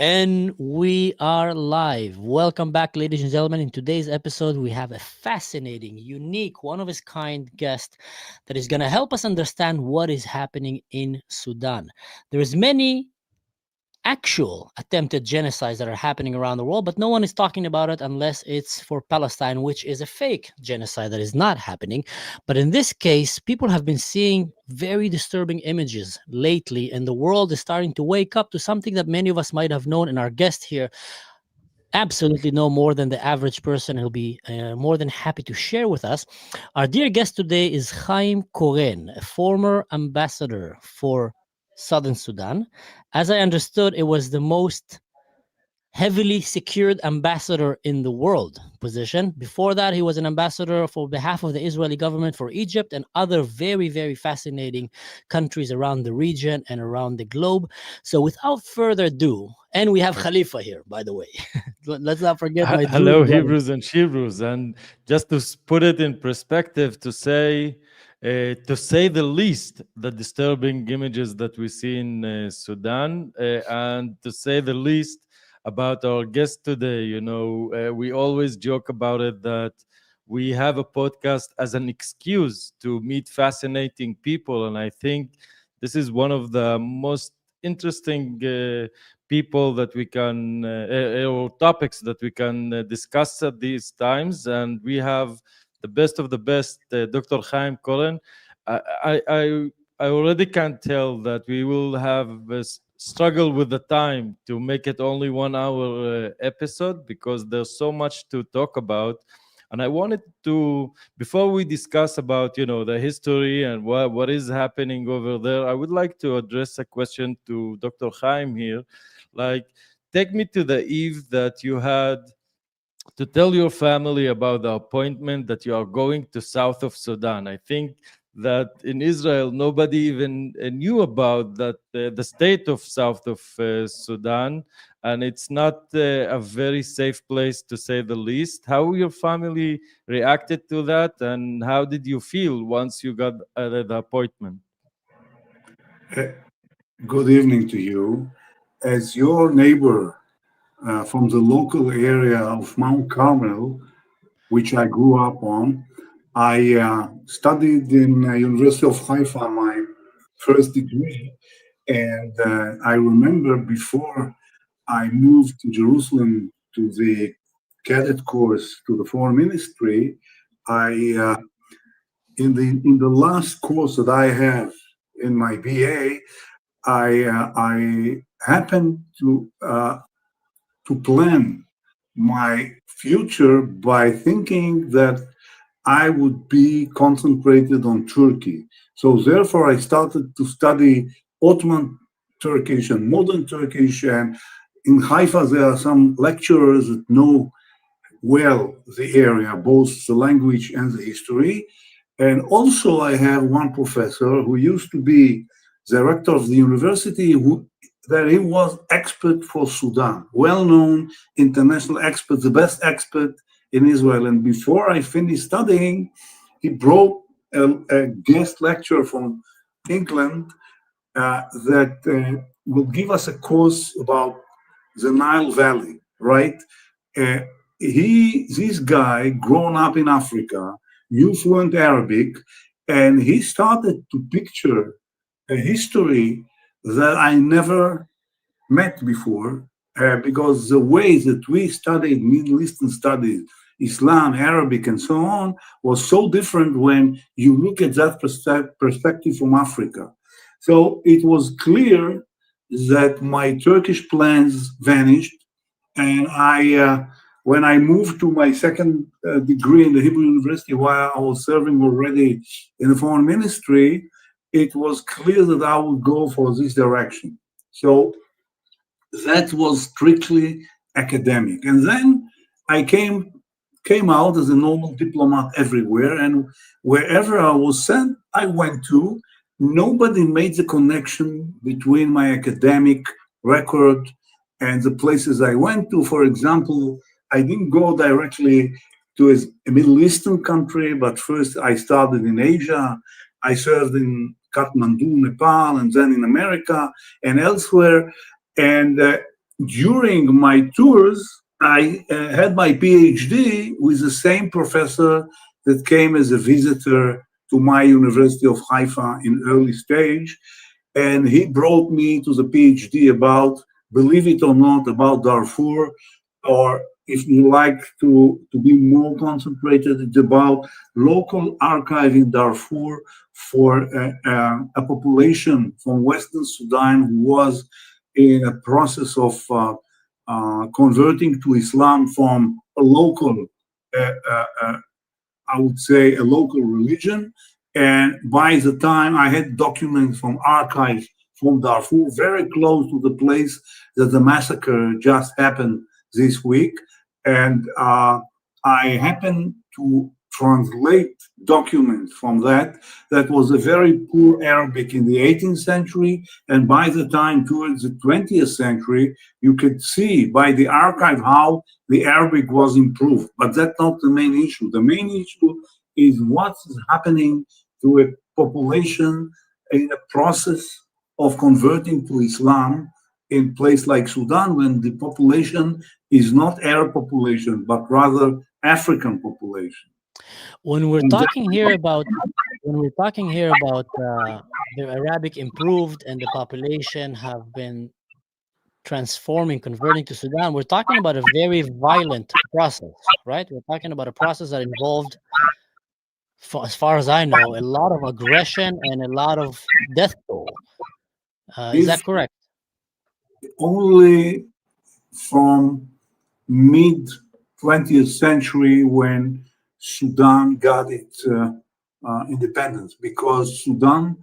And we are live. Welcome back, ladies and gentlemen. In today's episode, we have a fascinating, unique, one of a kind guest that is going to help us understand what is happening in Sudan. There is many actual attempted genocides that are happening around the world, but no one is talking about it unless it's for Palestine, which is a fake genocide that is not happening. But in this case, people have been seeing very disturbing images lately, and the world is starting to wake up to something that many of us might have known. And our guest here absolutely know more than the average person. He'll be more than happy to share with us. Our dear guest today is Haim Koren, a former ambassador for Southern Sudan. As I understood, it was the most heavily secured ambassador in the world position. Before that, he was an ambassador for behalf of the Israeli government for Egypt and other very, very fascinating countries around the region and around the globe. So without further ado, and we have Khalifa here, by the way. Let's not forget my Jewish Hello, brother. Hebrews and Hebrews. And just to put it in perspective, to say the least, the disturbing images that we see in Sudan, and to say the least about our guest today. We always joke about it that we have a podcast as an excuse to meet fascinating people, and I think this is one of the most interesting people that we can or topics that we can discuss at these times, and we have the best of the best, Dr. Haim Koren. I, I I I already can tell that we will have a struggle with the time to make it only 1 hour episode because there's so much to talk about. And I wanted to, before we discuss about the history and what is happening over there, I would like to address a question to Dr. Chaim here. Like, take me to the eve that you had to tell your family about the appointment that you are going to south of Sudan. I think that in Israel nobody even knew about that, the state of south of Sudan, and it's not a very safe place to say the least. How your family reacted to that, and how did you feel once you got the appointment? Uh, Good evening to you. As your neighbor from the local area of Mount Carmel, which I grew up on, I studied in University of Haifa my first degree, and I remember before I moved to Jerusalem to the cadet course to the foreign ministry, I in the last course that I have in my BA, I happened to plan my future by thinking that I would be concentrated on Turkey. So therefore, I started to study Ottoman Turkish and modern Turkish. And in Haifa, there are some lecturers that know well the area, both the language and the history. And also, I have one professor who used to be director of the university, that he was expert for Sudan, well-known international expert, the best expert in Israel. And before I finished studying, he brought a guest lecturer from England that will give us a course about the Nile Valley, right? Uh, this guy, grown up in Africa, knew fluent Arabic, and he started to picture a history that I never met before, because the way that we studied Middle Eastern studies, Islam, Arabic, and so on, was so different when you look at that perspective from Africa. So it was clear that my Turkish plans vanished, and when I moved to my second degree in the Hebrew University, while I was serving already in the foreign ministry, it was clear that I would go for this direction. So that was strictly academic. And then I came out as a normal diplomat everywhere, and wherever I was sent, I went to. Nobody made the connection between my academic record and the places I went to. For example, I didn't go directly to a Middle Eastern country, but first I started in Asia. I served in Kathmandu, Nepal, and then in America and elsewhere. And during my tours, I had my PhD with the same professor that came as a visitor to my University of Haifa in early stage. And he brought me to the PhD about, believe it or not, about Darfur, or if you like to be more concentrated, it's about local archive in Darfur for a population from Western Sudan who was in a process of converting to Islam from a local, uh, uh, uh, I would say, a local religion. And by the time I had documents from archives from Darfur, very close to the place that the massacre just happened this week, and I happened to translate documents from that. That was a very poor Arabic in the 18th century, and by the time towards the 20th century, you could see by the archive how the Arabic was improved. But that's not the main issue. The main issue is what's happening to a population in a process of converting to Islam in place like Sudan, when the population is not Arab population, but rather African population. When we're And talking here about the Arabic improved and the population have been transforming, converting to Sudan, we're talking about a very violent process, right? We're talking about a process that involved, as far as I know, a lot of aggression and a lot of death toll. Is if that correct? only from mid 20th century when Sudan got its independence, because Sudan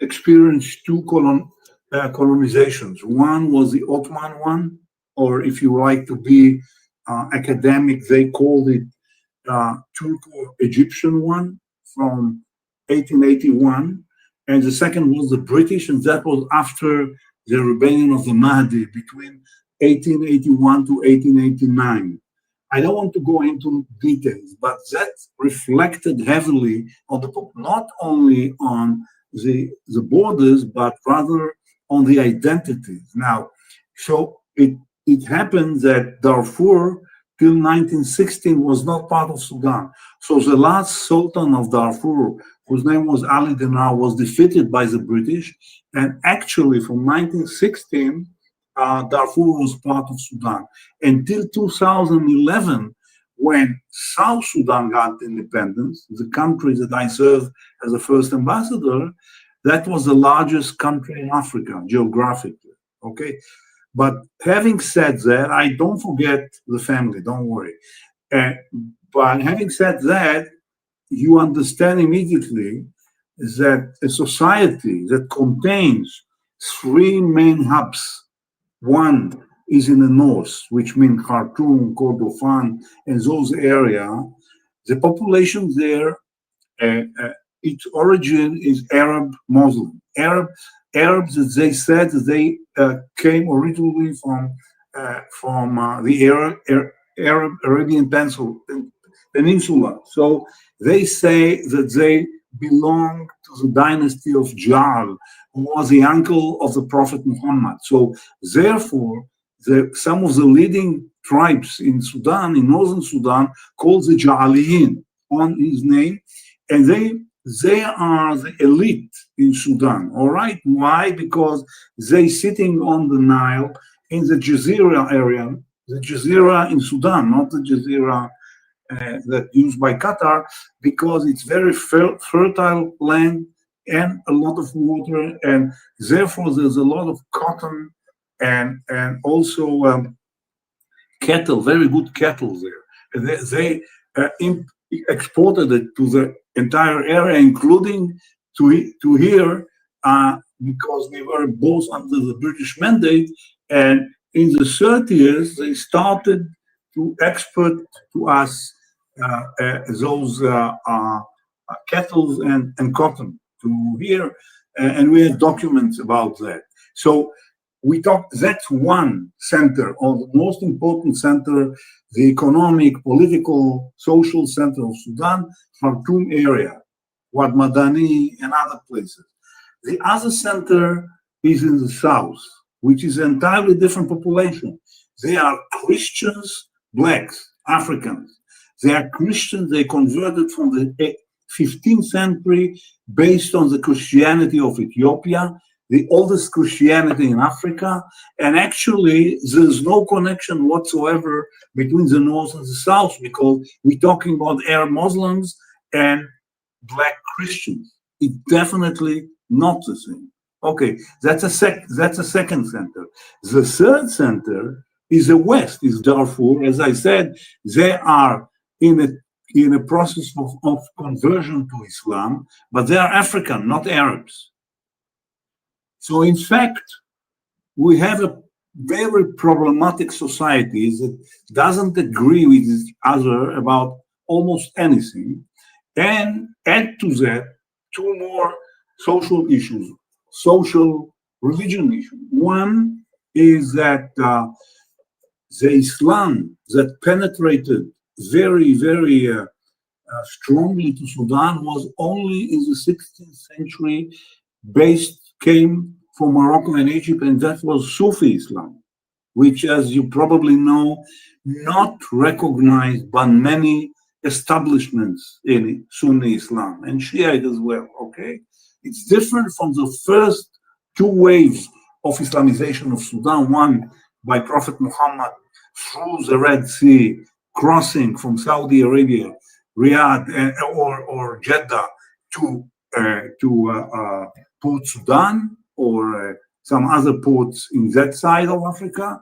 experienced two colonizations. One was the Ottoman one, or if you like to be academic, they called it Turco-Egyptian one from 1881, and the second was the British, and that was after the rebellion of the Mahdi between 1881 to 1889. I don't want to go into details, but that reflected heavily on not only on the borders, but rather on the identities. Now, so it happened that Darfur till 1916 was not part of Sudan. So the last Sultan of Darfur, whose name was Ali Dinar, was defeated by the British. And actually, from 1916, Darfur was part of Sudan until 2011, when South Sudan got independence, the country that I served as the first ambassador. That was the largest country in Africa geographically. Okay, but having said that, I don't forget the family. Don't worry. Uh, but having said that, you understand immediately that a society that contains three main hubs. One is in the north, which means Khartoum, Kordofan, and those areas. The population there, its origin is Arab Muslim. Arabs, as they said, they came originally from the Arab Arabian Peninsula. So they say that they belong to the dynasty of Ja'al, who was the uncle of the Prophet Muhammad. So therefore, some of the leading tribes in Sudan, in northern Sudan, called the Ja'aliyin on his name, and they are the elite in Sudan. All right, why? Because they sitting on the Nile in the Jazeera area, the Jazeera in Sudan, not the Jazeera that used by Qatar, because it's very fertile land and a lot of water, and therefore there's a lot of cotton and also cattle, very good cattle there. They exported it to the entire area, including to here, because they were both under the British mandate. And in the 30s, they started to export to us those cattle and cotton to here, and we have documents about that. So we talk, that's one center, or the most important center, the economic, political, social center of Sudan, Khartoum area, Wad Madani, and other places. The other center is in the south, which is an entirely different population. They are Christians, blacks, Africans. They are Christians, they converted from the 15th century based on the Christianity of Ethiopia, the oldest Christianity in Africa. And actually, there's no connection whatsoever between the North and the South because we're talking about Arab Muslims and black Christians. It's definitely not the same. Okay, that's a second center. The third center is the West, is Darfur. As I said, they are in a process of conversion to Islam, but they are African, not Arabs. So in fact, we have a very problematic society that doesn't agree with each other about almost anything. And add to that two more social issues, social religion issues. One is that the Islam that penetrated very strongly to Sudan was only in the 16th century, came from Morocco and Egypt, and that was Sufi Islam, which, as you probably know, not recognized by many establishments in Sunni Islam and Shiite as well. Okay, it's different from the first two waves of Islamization of Sudan. One by Prophet Muhammad through the Red Sea, crossing from Saudi Arabia, Riyadh, or Jeddah to Port Sudan or some other ports in that side of Africa,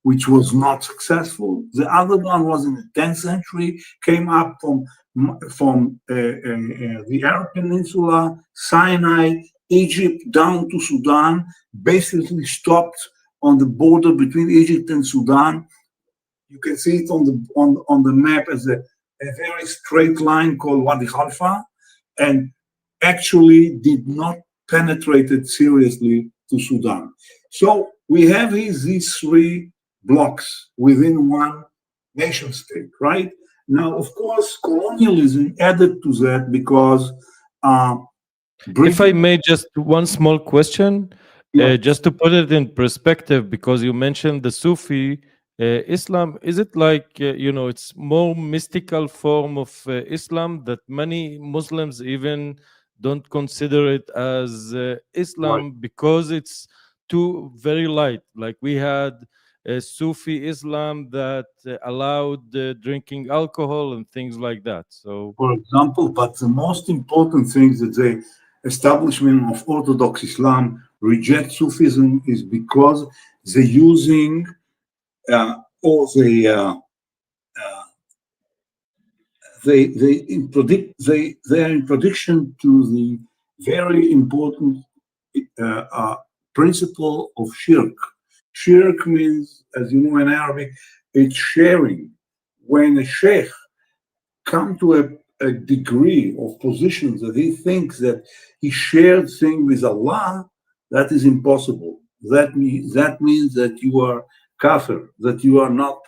which was not successful. The other one was in the 10th century, came up from the Arab Peninsula, Sinai, Egypt, down to Sudan, basically stopped on the border between Egypt and Sudan. You can see it on the map as a very straight line called Wadi Khalifa, and actually did not penetrate it seriously to Sudan. So we have these three blocks within one nation state, right? Now, of course, colonialism added to that because If I may, just one small question, yeah, just to put it in perspective, because you mentioned the Sufi Islam. Is it like, it's more mystical form of Islam that many Muslims even don't consider it as right. Islam because it's too very light? Like we had Sufi Islam that allowed drinking alcohol and things like that. So, For example, but the most important thing that the establishment of Orthodox Islam rejects Sufism is because they're using or they are in prediction to the very important principle of shirk. Shirk means, as you know in Arabic, it's sharing. When a sheikh come to a degree of position that he thinks that he shared thing with Allah, that is impossible. That means that you are kafir, that you are not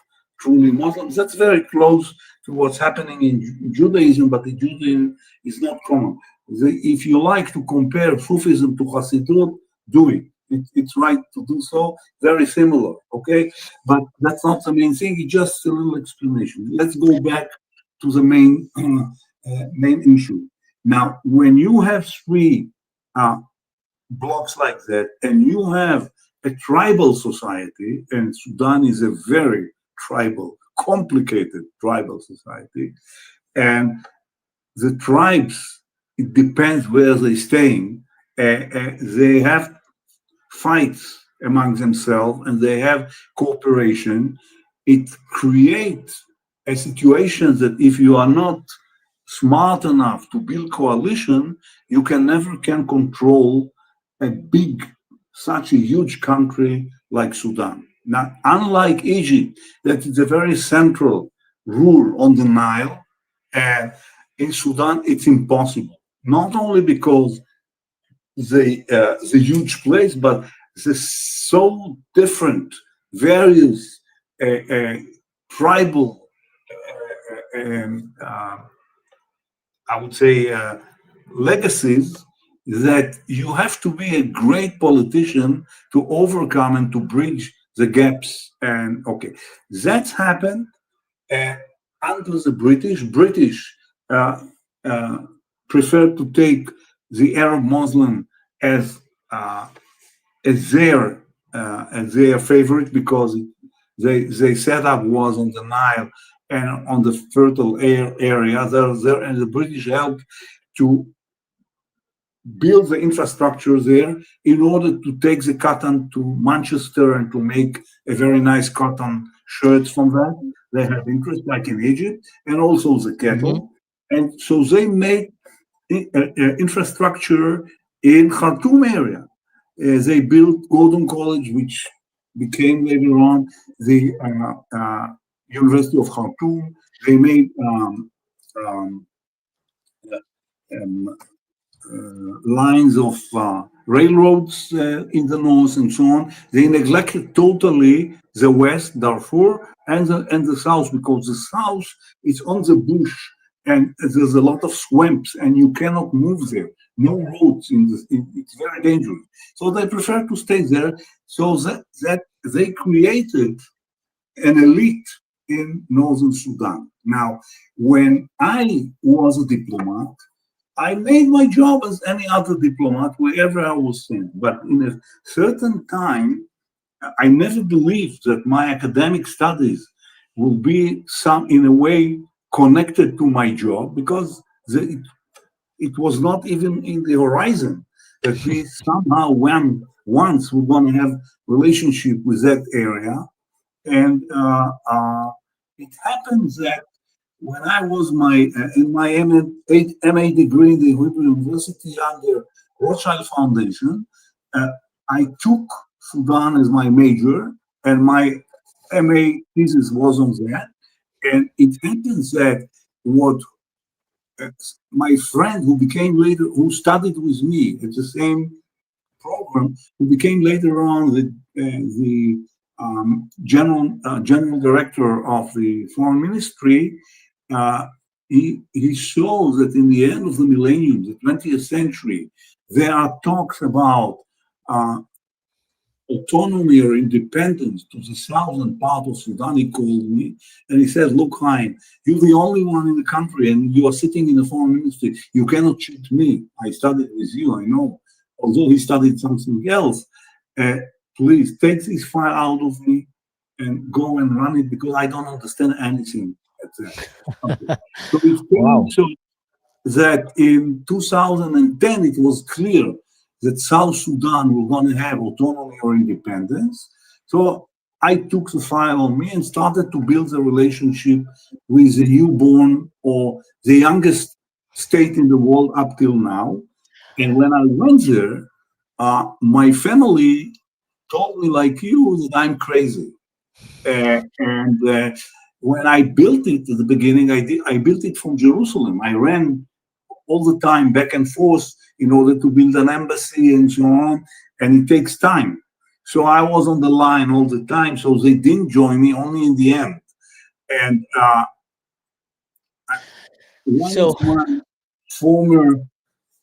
truly Muslims. That's very close to what's happening in Judaism, but in Judaism is not common. If you like to compare Sufism to Hasidut, do it. It's right to do so. Very similar, okay? But that's not the main thing. It's just a little explanation. Let's go back to the main issue. Now, when you have three blocks like that, and you have a tribal society, and Sudan is a very tribal, complicated tribal society, and the tribes, it depends where they're staying, they have fights among themselves and they have cooperation. It creates a situation that if you are not smart enough to build coalition, you never can control such a huge country like Sudan. Now, unlike Egypt, that is a very central rule on the Nile, and in Sudan, it's impossible. Not only because the huge place, but the so different, various tribal, I would say, legacies that you have to be a great politician to overcome and to bridge the gaps. And okay, that's happened uh, under the British. British uh, uh, preferred to take the Arab Muslim as uh, as their favorite because they setup was on the Nile and on the fertile area. There, and the British helped to build the infrastructure there in order to take the cotton to Manchester and to make a very nice cotton shirts from that. They had interest, like in Egypt, and also the Mhm. cattle. And so they made infrastructure in Khartoum area. They built Golden College, which became later on the University of Khartoum. They made um, um, lines of railroads in the north and so on. They neglected totally the west, Darfur, and the south because the south is on the bush and there's a lot of swamps and you cannot move there. No roads it's very dangerous. So they prefer to stay there. So that they created an elite in northern Sudan. Now, when I was a diplomat, I made my job as any other diplomat wherever I was sent. But in a certain time, I never believed that my academic studies will be in a way connected to my job because it was not even in the horizon that we somehow once we're going to have relationship with that area. And it happens that when I was in my MA degree in the Hebrew University under Rothschild Foundation, uh, I took Sudan as my major, and my MA thesis was on that. And it happens that what uh, my friend who studied with me at the same program, who became later on the general director of the foreign ministry, uh, he shows that in the end of the millennium, the 20th century, there are talks about uh, autonomy or independence to the southern part of Sudan. He called me and he said, "Look, Haim, you're the only one in the country and you are sitting in the foreign ministry. You cannot cheat me. I studied with you, I know. Although he studied something else, uh, please take this file out of me and go and run it because I don't understand anything at that." Okay. So it came Wow. so that in 2010 it was clear that South Sudan were going to have autonomy or independence. So I took the file on me and started to build a relationship with the newborn or the youngest state in the world up till now. And when I went there, my family told me, like you, that I'm crazy. And when I built it at the beginning, I built it from Jerusalem. I ran all the time back and forth in order to build an embassy and so on, and it takes time. So I was on the line all the time. So they didn't join me only in the end. And one of So, my former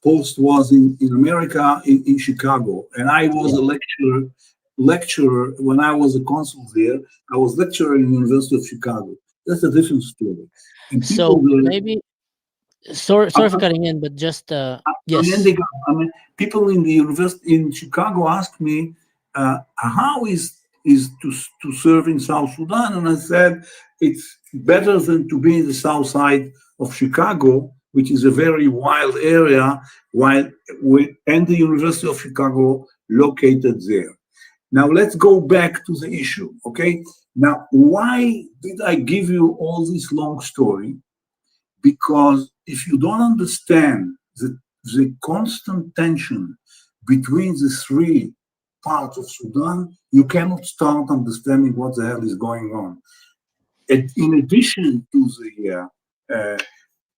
post was in America, in Chicago, and I was yeah. a lecturer when I was a consul there. I was lecturer in the University of Chicago. That's a different story. And people So there, maybe sorry for cutting in, but just I'm yes. ending up. I mean, people in the university in Chicago asked me, "How is to serve in South Sudan?" And I said, "It's better than to be in the south side of Chicago, which is a very wild area, while and the University of Chicago located there." Now let's go back to the issue. Okay. Now, why did I give you all this long story? Because if you don't understand the constant tension between the three parts of Sudan, you cannot start understanding what the hell is going on. And in addition to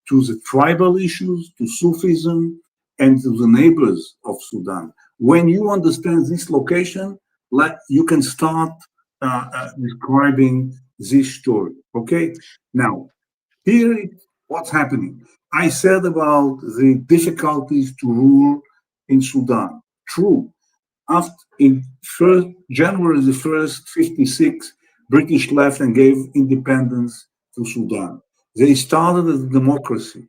the tribal issues, to Sufism, and to the neighbors of Sudan, when you understand this location, like you can start describing this story. Okay, now here, what's happening? I said about the difficulties to rule in Sudan. True. After in first, January the 1st, 56, British left and gave independence to Sudan. They started as a democracy.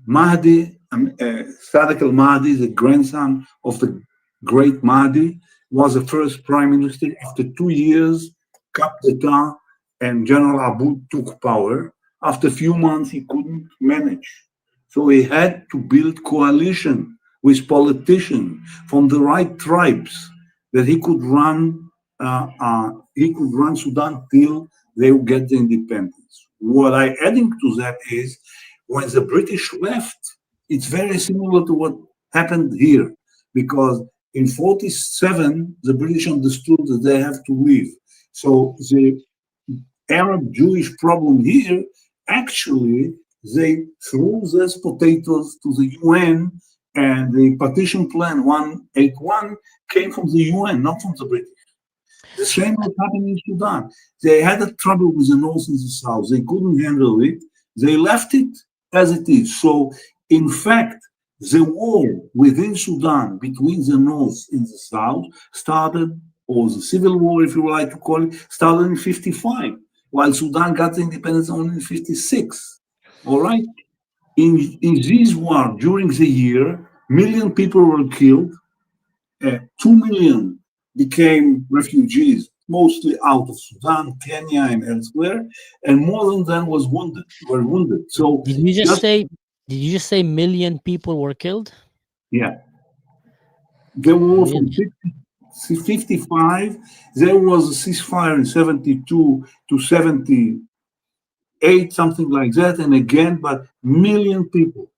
Mahdi, Sadiq al-Mahdi, the grandson of the great Mahdi, was the first prime minister. After 2 years, coup d'etat, and General Aboud took power. After a few months, he couldn't manage. So he had to build coalition with politicians from the right tribes that he could run Sudan till they would get the independence. What I adding to that is when the British left, it's very similar to what happened here, because in 47 the British understood that they have to leave. So the Arab Jewish problem here, actually, they threw those potatoes to the UN, and the partition plan 181 came from the UN, not from the British. The same was happening in Sudan. They had a trouble with the North and the South. They couldn't handle it. They left it as it is. So, in fact, the war within Sudan between the North and the South started, or the civil war, if you would like to call it, started in 55, while Sudan got the independence only in 56. All right? In this war, during the year, million people were killed, 2 million became refugees, mostly out of Sudan, Kenya, and elsewhere, and more than that were wounded. So Did you just just say? Did you just say million people were killed? yeah, there were from Million. 55. There was a ceasefire in 72 to 78, something like that, and again, but million people.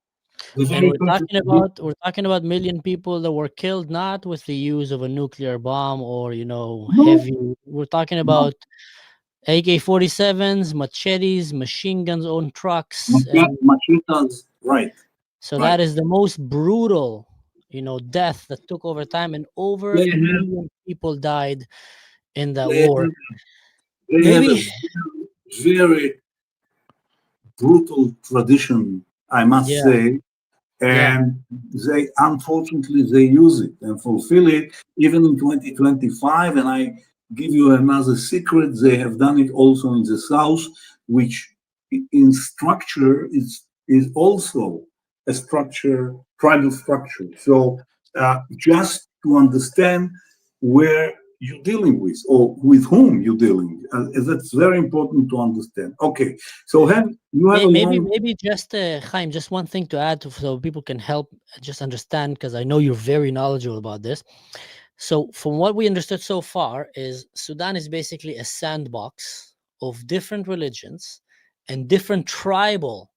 The And very person we're talking about million people that were killed not with the use of a nuclear bomb or no, heavy. We're talking no, about AK-47s, machetes, machine guns, own trucks, and machetas, right, so right. that is the most brutal, death that took over time, and over They a have, million people died in that they war. have, they have a Maybe, very brutal tradition, I must yeah, say, yeah. and they unfortunately they use it and fulfill it even in 2025. And I give you another secret: they have done it also in the south, which in structure is also a structure, tribal structure. So just to understand where you're dealing with or with whom you're dealing, that's very important to understand. Okay, so you have a long Maybe just Chaim, just one thing to add so people can help just understand, because I know you're very knowledgeable about this. So, from what we understood so far, is Sudan is basically a sandbox of different religions and different tribal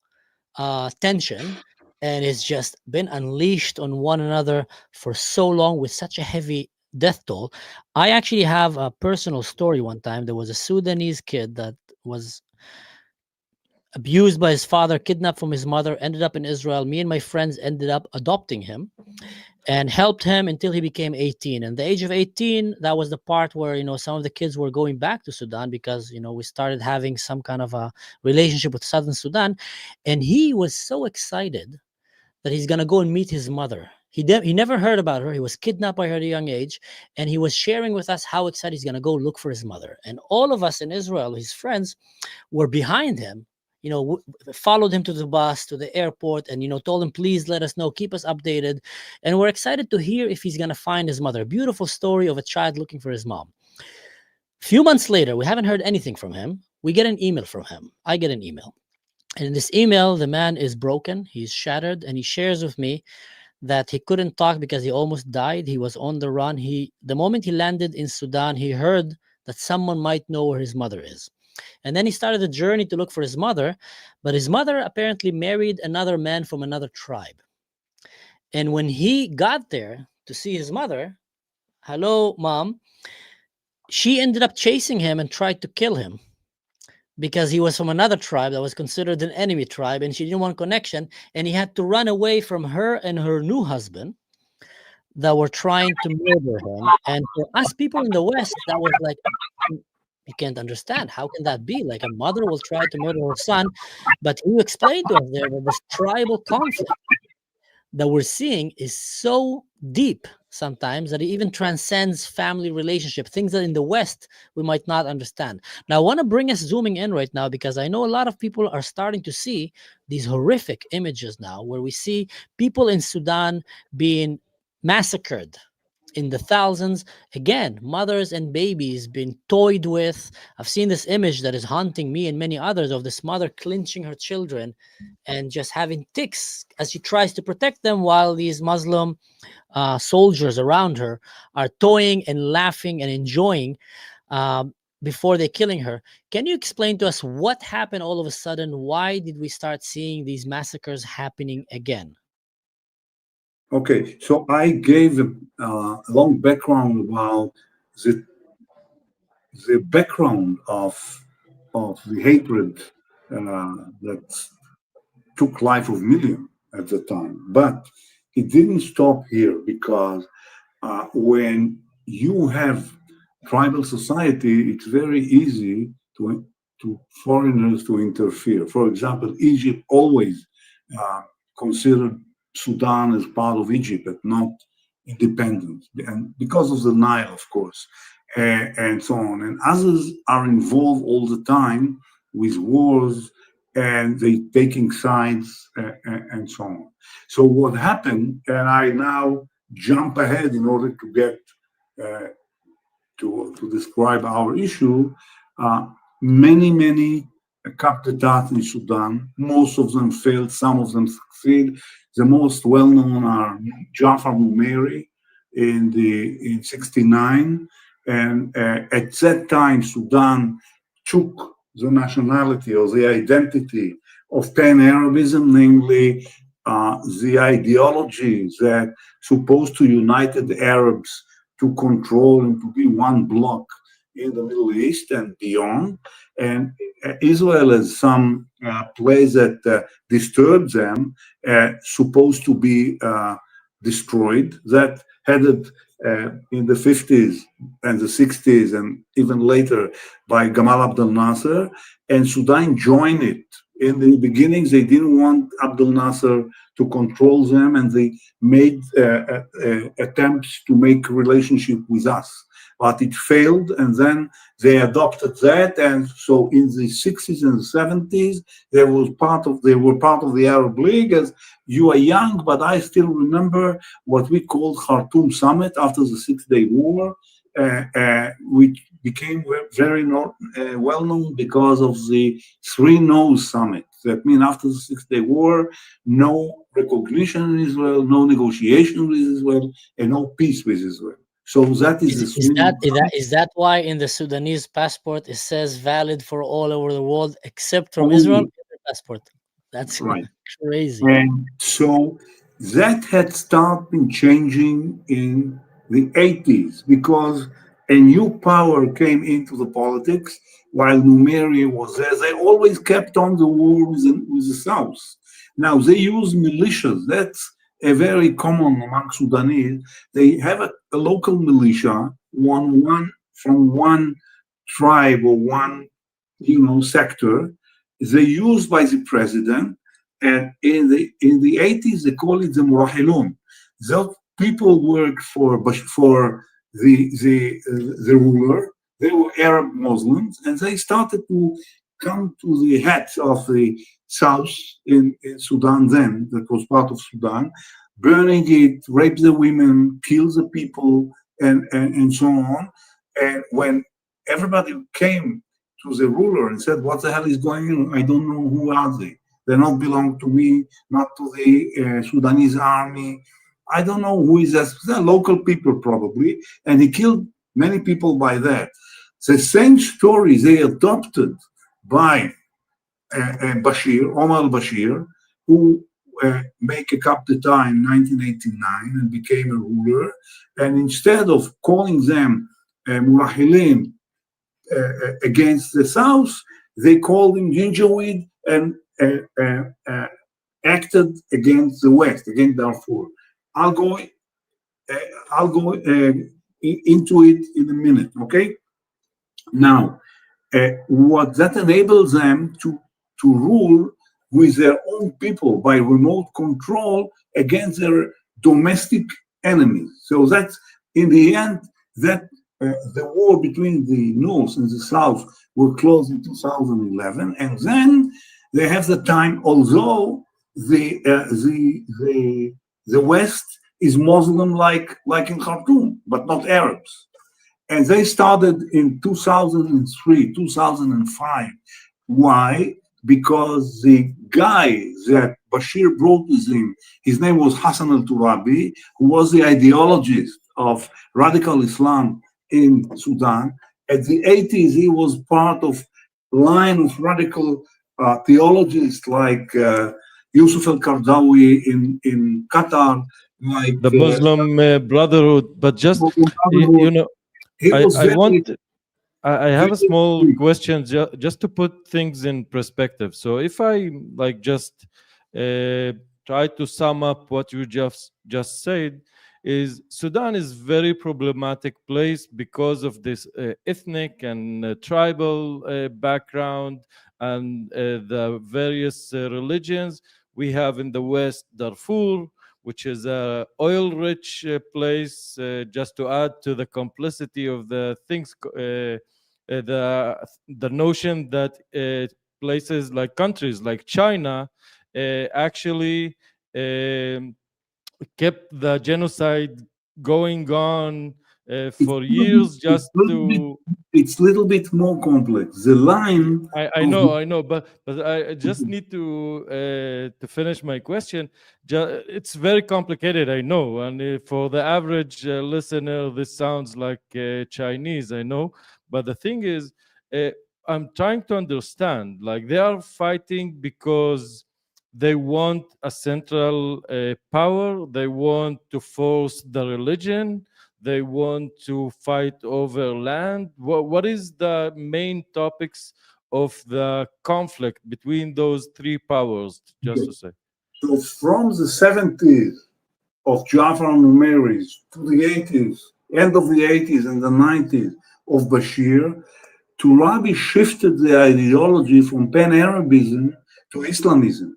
tension, and it's just been unleashed on one another for so long with such a heavy death toll. I actually have a personal story. One time, there was a Sudanese kid that was abused by his father, kidnapped from his mother, ended up in Israel. Me and my friends ended up adopting him and helped him until he became 18. And the age of 18, that was the part where, some of the kids were going back to Sudan because, we started having some kind of a relationship with Southern Sudan. And he was so excited that he's going to go and meet his mother. He never heard about her. He was kidnapped by her at a young age. And he was sharing with us how excited he's going to go look for his mother. And all of us in Israel, his friends, were behind him, followed him to the bus, to the airport, and, told him, please let us know, keep us updated. And we're excited to hear if he's going to find his mother. A beautiful story of a child looking for his mom. A few months later, we haven't heard anything from him. We get an email from him. I get an email. And in this email, the man is broken. He's shattered. And he shares with me that he couldn't talk because he almost died. He was on the run. The moment he landed in Sudan, he heard that someone might know where his mother is. And then he started a journey to look for his mother, but his mother apparently married another man from another tribe. And when he got there to see his mother, hello, mom, she ended up chasing him and tried to kill him because he was from another tribe that was considered an enemy tribe, and she didn't want connection. And he had to run away from her and her new husband that were trying to murder him. And for us people in the West, that was like, you can't understand. How can that be? Like, a mother will try to murder her son. But he explained to us there that this tribal conflict that we're seeing is so deep sometimes, that it even transcends family relationship, things that in the West we might not understand. Now I want to bring us zooming in right now, because I know a lot of people are starting to see these horrific images now, where we see people in Sudan being massacred in the thousands. Again, mothers and babies being toyed with. I've seen this image that is haunting me and many others, of this mother clinching her children and just having ticks as she tries to protect them, while these Muslim soldiers around her are toying and laughing and enjoying, before they're killing her. Can you explain to us what happened all of a sudden? Why did we start seeing these massacres happening again? Okay, so I gave a long background about the background of the hatred that took life of millions at the time, but it didn't stop here, because when you have tribal society, it's very easy to foreigners to interfere. For example, Egypt always uh, considered Sudan as part of Egypt, but not independent, and because of the Nile, of course, and so on. And others are involved all the time with wars, and they taking sides, and so on. So what happened, and I now jump ahead in order to get uh, to describe our issue. Uh, many coups d'etat in Sudan. Most of them failed, some of them succeed. The most well-known are Jafar Numeri in '69, and at that time Sudan took the nationality or the identity of pan-Arabism, namely the ideology that supposed to unite the Arabs to control and to be one bloc in the Middle East and beyond. And Israel has some place that disturbed them, supposed to be destroyed, that headed in the 50s and the 60s and even later by Gamal Abdel Nasser, and Sudan joined it. In the beginnings, they didn't want Abdel Nasser to control them, and they made attempts to make a relationship with us, but it failed. And then they adopted that, and so in the 60s and 70s, they were part of the Arab League. As you are young, but I still remember what we called Khartoum Summit after the Six-Day War, which became very well known because of the Three No's Summit. That means after the Six-Day War, no recognition in Israel, no negotiation with Israel, and no peace with Israel. So that is Is, the is Three that No's is that Summit. is that why in the Sudanese passport it says valid for all over the world except from Israel? Only, Passport. That's right. crazy. And so that had started changing in the 80s because a new power came into the politics while Numeri was there. They always kept on the war with the South. Now they use militias. That's a very common among Sudanese. They have a local militia, one from one tribe or one sector. They used by the president, and in the 80s they call it the Murahilun. Those people worked for the ruler. They were Arab Muslims, and they started to come to the head of the south in Sudan then, that was part of Sudan, burning it, rape the women, kill the people, and so on. And when everybody came to the ruler and said, "What the hell is going on? I don't know who are they. They don't belong to me, not to the Sudanese army. I don't know who is that." They're local people probably, and he killed many people by that. The same story they adopted by Omar al-Bashir, who make a coup d'etat in 1989 and became a ruler. And instead of calling them Murahilin against the South, they called him Gingerweed and acted against the West, against Darfur. I'll go, into it in a minute. Okay. Now, what that enables them to rule with their own people by remote control against their domestic enemies. So that's in the end that the war between the North and the South were closed in 2011, and then they have the time. Although the West is Muslim like in Khartoum, but not Arabs. And they started in 2003, 2005. Why? Because the guy that Bashir brought with him, his name was Hassan al-Turabi, who was the ideologist of radical Islam in Sudan. At the 80s, he was part of line of radical theologians like Yusuf al-Qardawi in Qatar, like The Muslim Brotherhood. But just, you know, he was I very, want I have a small very question just to put things in perspective. So if I like just uh, try to sum up what you just said, is Sudan is very problematic place because of this ethnic and tribal background and the various religions we have in the West. Darfur, which is a oil-rich place. Just to add to the complicity of the things, the notion that places like countries like China actually um, kept the genocide going on it's for years just little bit, to. it's little bit more complex. The line I of know, I know, but I just need to finish my question. It's very complicated, I know, and for the average listener, this sounds like Chinese, I know. But the thing is, uh, I'm trying to understand. Like they are fighting because they want a central power. They want to force the religion. They want to fight over land. What is the main topics of the conflict between those three powers, just to say? so from the 70s of Jafar Numeri's to the 80s, end of the 80s and the 90s of Bashir, Turabi shifted the ideology from pan-Arabism to Islamism.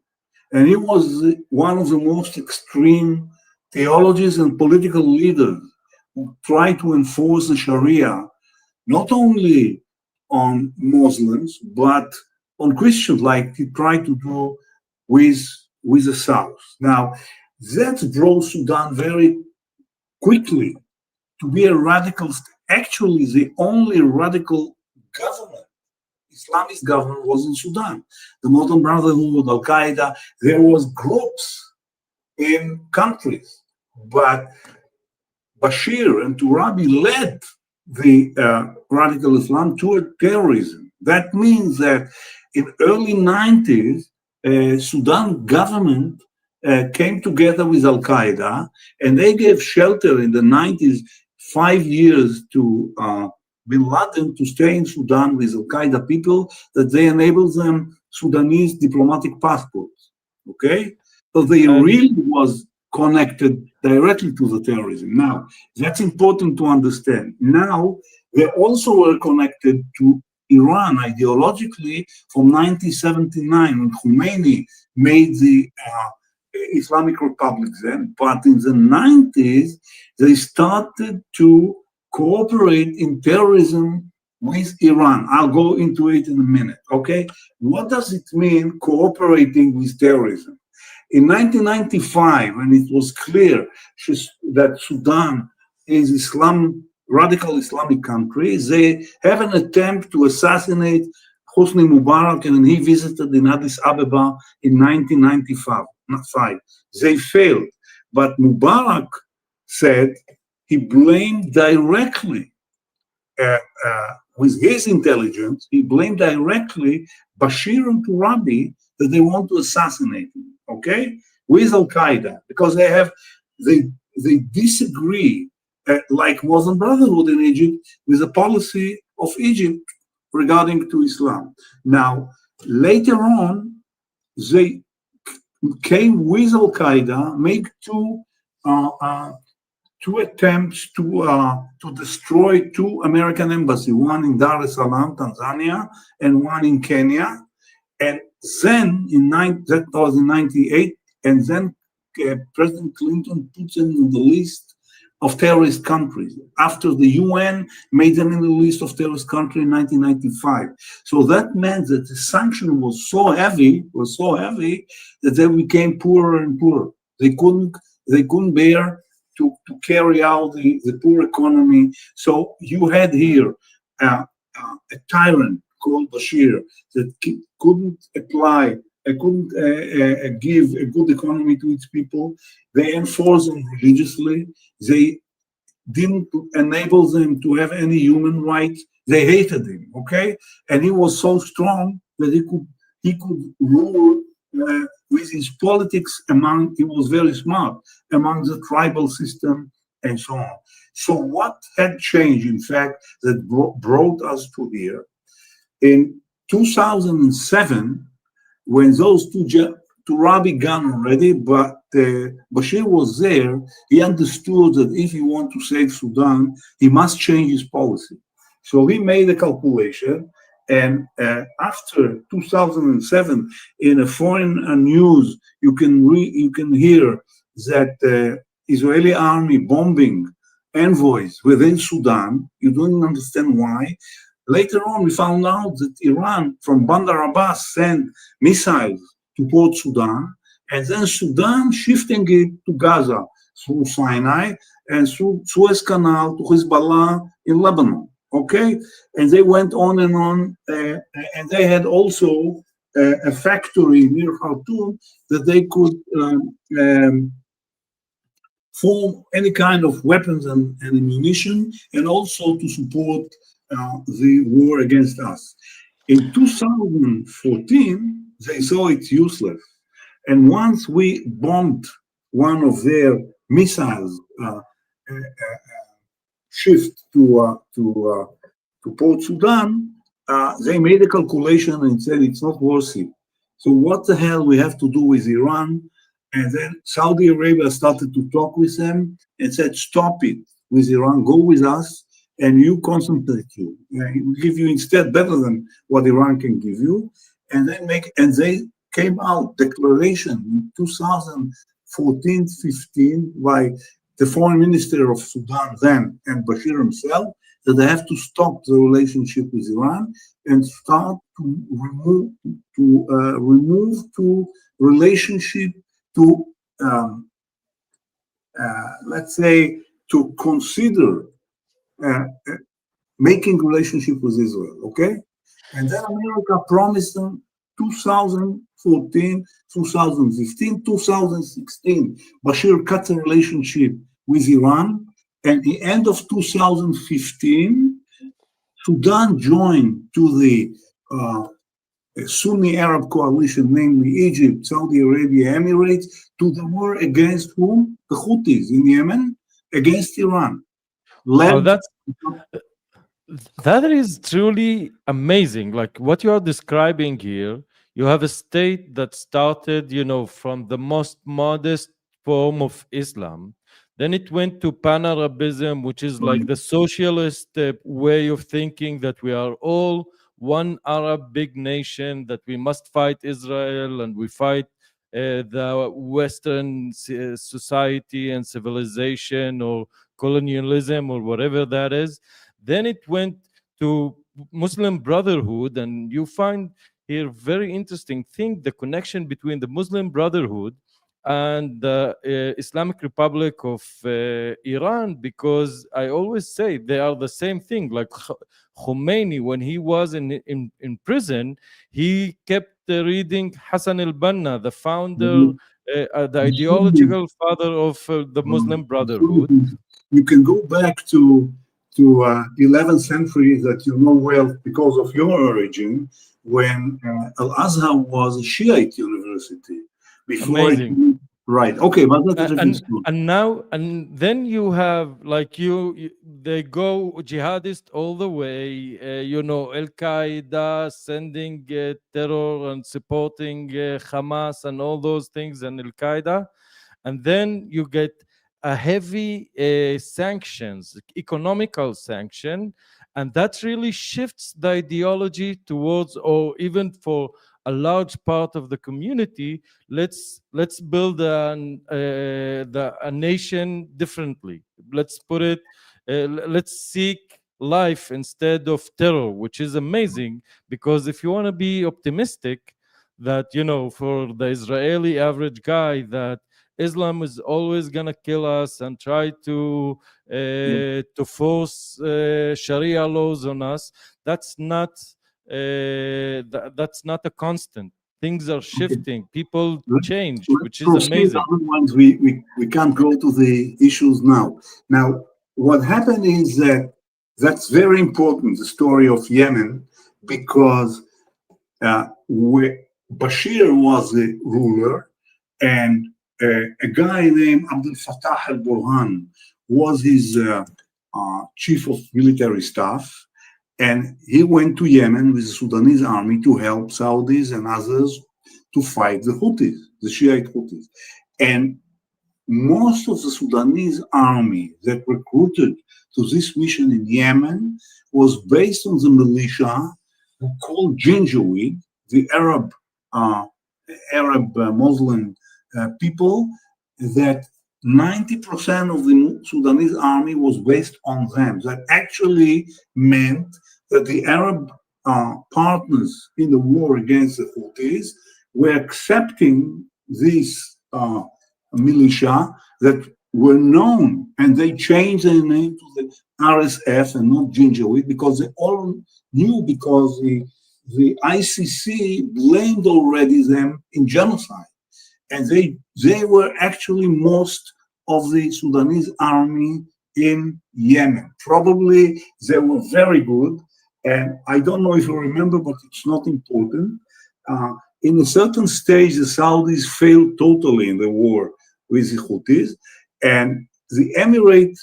And he was one of the most extreme theologians and political leaders who tried to enforce the Sharia, not only on Muslims, but on Christians, like he tried to do with, with the South. Now, that brought Sudan very quickly to be a radical, actually the only radical government, Islamist government was in Sudan. The Muslim Brotherhood, Al-Qaeda, there was groups in countries, but Bashir and Turabi led the radical Islam toward terrorism. That means that in early 90s, Sudan government came together with Al-Qaeda and they gave shelter in the 90s, 5 years to Bin Laden to stay in Sudan with Al-Qaeda people, that they enabled them Sudanese diplomatic passports. Okay? So they And really was connected directly to the terrorism. Now, that's important to understand. Now, they also were connected to Iran ideologically from 1979 when Khomeini made the Islamic Republic then. But in the 90s, they started to cooperate in terrorism with Iran. I'll go into it in a minute, okay? What does it mean cooperating with terrorism? In 1995, when it was clear that Sudan is radical Islamic country, they have an attempt to assassinate Hosni Mubarak, and he visited in Addis Ababa in 1995. They failed, but Mubarak said he blamed directly with his intelligence, he blamed directly Bashir and Turabi that they want to assassinate him, okay, with Al-Qaeda, because they disagree, like Muslim Brotherhood in Egypt, with the policy of Egypt regarding to Islam. Now, later on, they came with Al-Qaeda, make two attempts to destroy two American embassies, one in Dar es Salaam, Tanzania, and one in Kenya. And then that was in 98, and then President Clinton put them on the list of terrorist countries after the UN made them in the list of terrorist countries in 1995. So that meant that the sanction was so heavy that they became poorer and poorer. They couldn't bear to carry out the poor economy. So you had here a tyrant called Bashir that couldn't apply, couldn't give a good economy to its people. They enforced them religiously. They didn't enable them to have any human rights. They hated him, okay? And he was so strong that he could rule with his politics among, he was very smart, among the tribal system and so on. So what had changed, in fact, that brought us to here? In 2007, when those two Ra began already, but Bashir was there, he understood that if he wants to save Sudan, he must change his policy. So he made a calculation, and after 2007, in a foreign news, you can hear that Israeli army bombing envoys within Sudan. You don't understand why. Later on, we found out that Iran, from Bandar Abbas, sent missiles to Port Sudan, and then Sudan shifting it to Gaza through Sinai and through Suez Canal to Hezbollah in Lebanon. Okay, and they went on, and they had also a factory near Khartoum that they could form any kind of weapons and ammunition, and also to support the war against us. In 2014, they saw it's useless. And once we bombed one of their missiles shift to Port Sudan, they made a calculation and said it's not worth it. So what the hell we have to do with Iran? And then Saudi Arabia started to talk with them and said, stop it with Iran, go with us, and you concentrate you. We give you instead better than what Iran can give you. And they came out declaration in 2014-15 by the foreign minister of Sudan then and Bashir himself, that they have to stop the relationship with Iran and start to remove to relationship to let's say to consider making relationship with Israel, okay? And then America promised them 2014, 2015, 2016. Bashir cut the relationship with Iran. At the end of 2015, Sudan joined to the Sunni Arab coalition, namely Egypt, Saudi Arabia, Emirates, to the war against whom? The Houthis in Yemen, against Iran. Oh, that is truly amazing. Like what you are describing here, you have a state that started, from the most modest form of Islam. Then it went to Pan-Arabism, which is like the socialist way of thinking that we are all one Arab big nation, that we must fight Israel and we fight the Western society and civilization or colonialism or whatever that is. Then it went to Muslim Brotherhood, and you find here very interesting thing, the connection between the Muslim Brotherhood and the Islamic Republic of Iran, because I always say they are the same thing. Like Khomeini, when he was in prison, he kept reading Hassan al-Banna, the founder, the ideological father of the Muslim Brotherhood. You can go back to 11th century that you know well because of your origin, when Al-Azhar was a Shiite university. Before Amazing. Right. Okay, but that's a different story. And then you have like they go jihadist all the way. Al Qaeda sending terror and supporting Hamas and all those things, and Al Qaeda, and then you get a heavy sanctions, economical sanction, and that really shifts the ideology towards, or even for a large part of the community, let's build a nation differently. Let's put it, let's seek life instead of terror, which is amazing, because if you want to be optimistic, that, you know, for the Israeli average guy, that Islam is always gonna kill us and try to force Sharia laws on us. That's not that's not a constant. Things are Okay. shifting. People change, Let's which is proceed. amazing. Otherwise, we can't go to the issues now. Now, what happened is that that's very important, the story of Yemen, because where Bashir was the ruler, and a guy named Abdel Fattah al-Burhan was his chief of military staff, and he went to Yemen with the Sudanese army to help Saudis and others to fight the Houthis, the Shiite Houthis. And most of the Sudanese army that recruited to this mission in Yemen was based on the militia who called Janjaweed, the Arab Muslim people, that 90% of the Sudanese army was based on them. That actually meant that the Arab partners in the war against the Houthis were accepting these militia that were known, and they changed their name to the RSF and not Janjaweed, because they all knew, because the ICC blamed already them in genocide. And they were actually most of the Sudanese army in Yemen. Probably they were very good. And I don't know if you remember, but it's not important. In a certain stage, the Saudis failed totally in the war with the Houthis, and the Emirate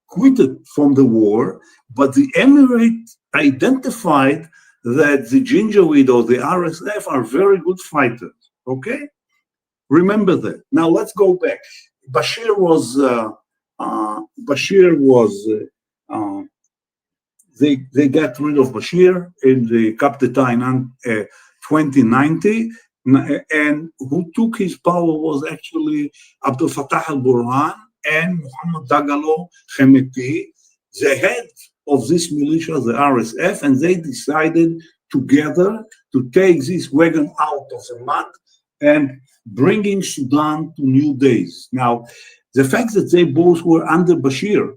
quitted from the war, but the Emirate identified that the Janjaweed or the RSF are very good fighters. Okay? Remember that. Now let's go back. Bashir was they got rid of Bashir in the coup d'etat in 2090, and who took his power was actually Abdel Fattah al-Burhan and Muhammad Dagalo Khemeti, the head of this militia, the RSF, and they decided together to take this wagon out of the mud and bringing Sudan to new days. Now, the fact that they both were under Bashir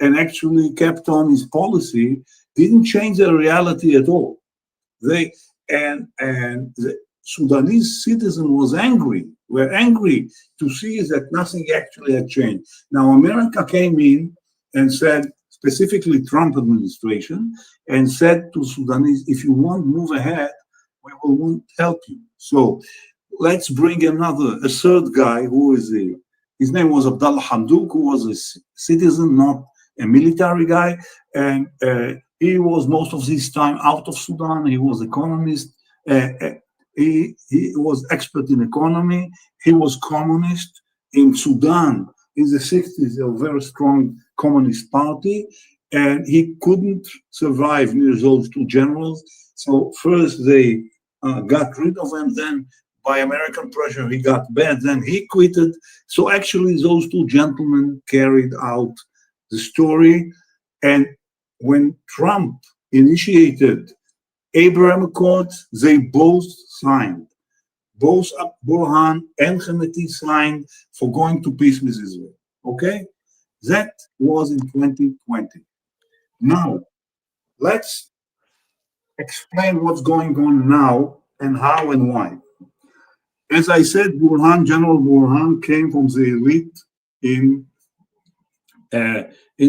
and actually kept on his policy didn't change the reality at all. They and the Sudanese citizen were angry to see that nothing actually had changed. Now, America came in and said, specifically Trump administration, and said to Sudanese, if you want to move ahead, we will want to help you. So let's bring a third guy who is his name was Abdallah Hamdouk, who was a citizen, not a military guy, and he was most of his time out of Sudan. He was economist. He was expert in economy. He was communist in Sudan in the 60s. A very strong communist party, and he couldn't survive near those two generals. So first they got rid of him. Then by American pressure he got bad. Then he quitted. So actually those two gentlemen carried out the story. And when Trump initiated Abraham Accords, they both signed. Both Burhan and Khemeti signed for going to peace with Israel. Okay? That was in 2020. Now, let's explain what's going on now and how and why. As I said, General Burhan came from the elite in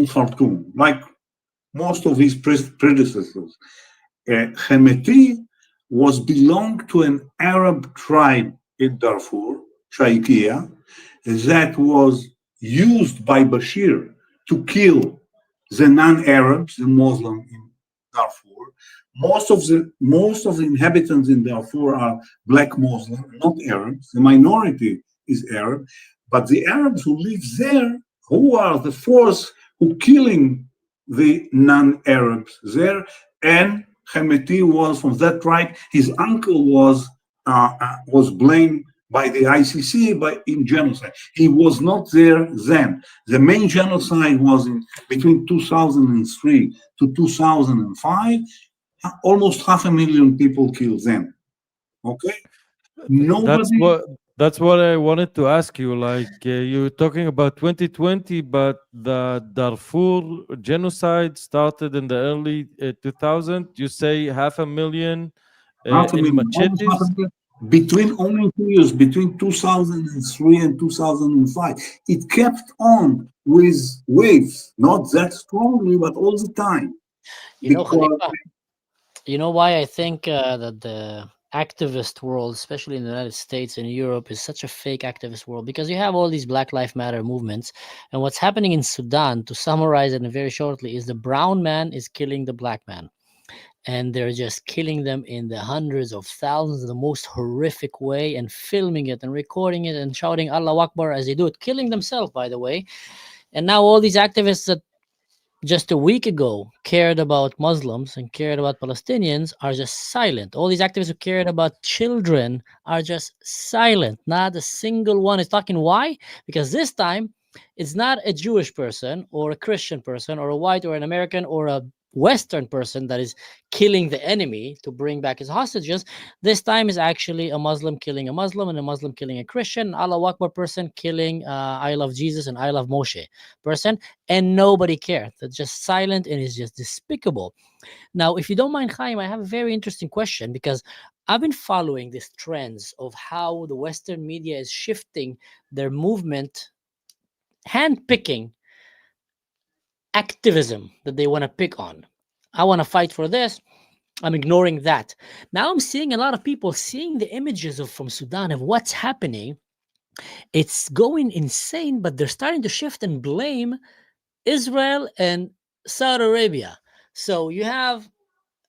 Khartoum, like most of his predecessors. Khemeti belonged to an Arab tribe in Darfur, Shaikia, that was used by Bashir to kill the non-Arabs, the Muslims in Darfur. Most of the inhabitants in Darfur are black Muslims, not Arabs. The minority is Arab, but the Arabs who live there, who are the force who killing the non-Arabs there, and Hemeti was from that tribe. His uncle was blamed by the ICC in genocide. He was not there then. The main genocide was in between 2003 to 2005. Almost 500,000 people killed then. Okay, That's nobody. what I wanted to ask you. Like you're talking about 2020, but the Darfur genocide started in the early 2000. You say 500,000 Half a in million, almost half a machetes. million, between only 2 years, between 2003 and 2005. It kept on with waves, not that strongly, but all the time. You know, Because, Khalifa, you know why I think that the activist world, especially in the United States and Europe, is such a fake activist world? Because you have all these Black Lives Matter movements, and what's happening in Sudan, to summarize it very shortly, is the brown man is killing the black man, and they're just killing them in the hundreds of thousands in the most horrific way, and filming it and recording it and shouting Allah Akbar as they do it, killing themselves, by the way. And now all these activists that just a week ago cared about Muslims and cared about Palestinians are just silent. All these activists who cared about children are just silent. Not a single one is talking. Why? Because this time it's not a Jewish person or a Christian person or a white or an American or a Western person that is killing the enemy to bring back his hostages. This time is actually a Muslim killing a Muslim and a Muslim killing a Christian, an Allah Akbar person killing I love Jesus and I love Moshe person, and nobody cared. They're just silent, and it's just despicable. Now, if you don't mind, Chaim, I have a very interesting question, because I've been following these trends of how the Western media is shifting their movement, handpicking activism that they want to pick on. I want to fight for this. I'm ignoring that. Now I'm seeing a lot of people seeing the images of from Sudan of what's happening. It's going insane, but they're starting to shift and blame Israel and Saudi Arabia. So you have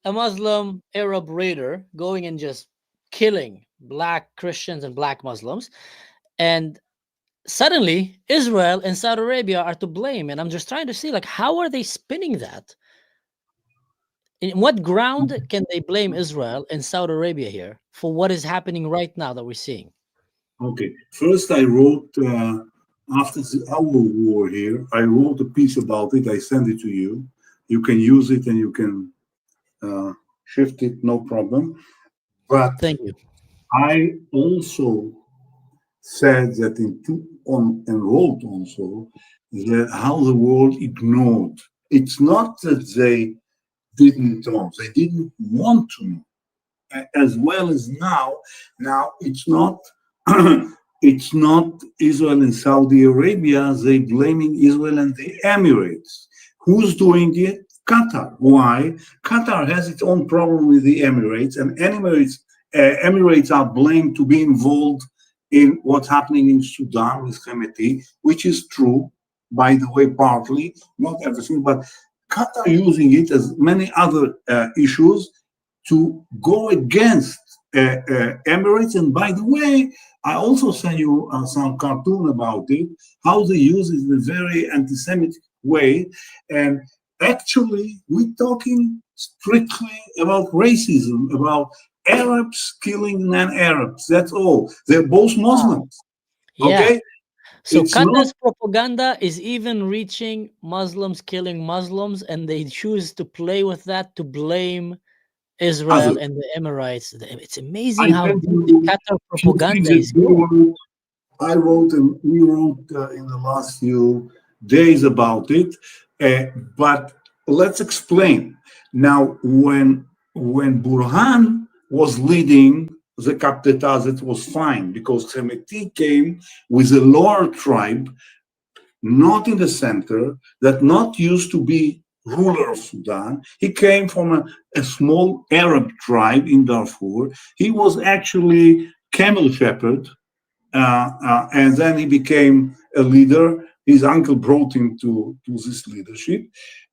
a Muslim Arab raider going and just killing black Christians and black Muslims. And suddenly Israel and Saudi Arabia are to blame. And I'm just trying to see, like, how are they spinning that? In what ground can they blame Israel and Saudi Arabia here for what is happening right now that we're seeing? okay, first I wrote, after our war here, I wrote a piece about it. I sent it to you. You can use it and you can shift it, no problem. But Thank you. I also said that and wrote also that how the world ignored. It's not that they didn't know, they didn't want to know. As well as now, it's not it's not Israel and Saudi Arabia. They blaming Israel and the Emirates. Who's doing it? Qatar. Why? Qatar has its own problem with the Emirates, and Emirates are blamed to be involved in what's happening in Sudan with Hemeti, which is true, by the way, partly, not everything, but Qatar using it as many other issues to go against Emirates. And by the way, I also sent you some cartoon about it, how they use it in a very anti-Semitic way. And actually, we're talking strictly about racism, about Arabs killing non-Arabs. That's all. They're both Muslims. Yeah. Okay? So It's not. Qatar's propaganda is even reaching Muslims killing Muslims, and they choose to play with that to blame Israel Other. and the Emirates. It's I amazing how sent deep the you Qatar few things propaganda that is going. I wrote and we wrote in the last few days about it. But let's explain. Now, when Burhan was leading the Kaptetas, it was fine because Hemeti came with a lower tribe, not in the center, that not used to be ruler of Sudan. He came from a small Arab tribe in Darfur. He was actually camel shepherd, and then he became a leader. His uncle brought him to this leadership.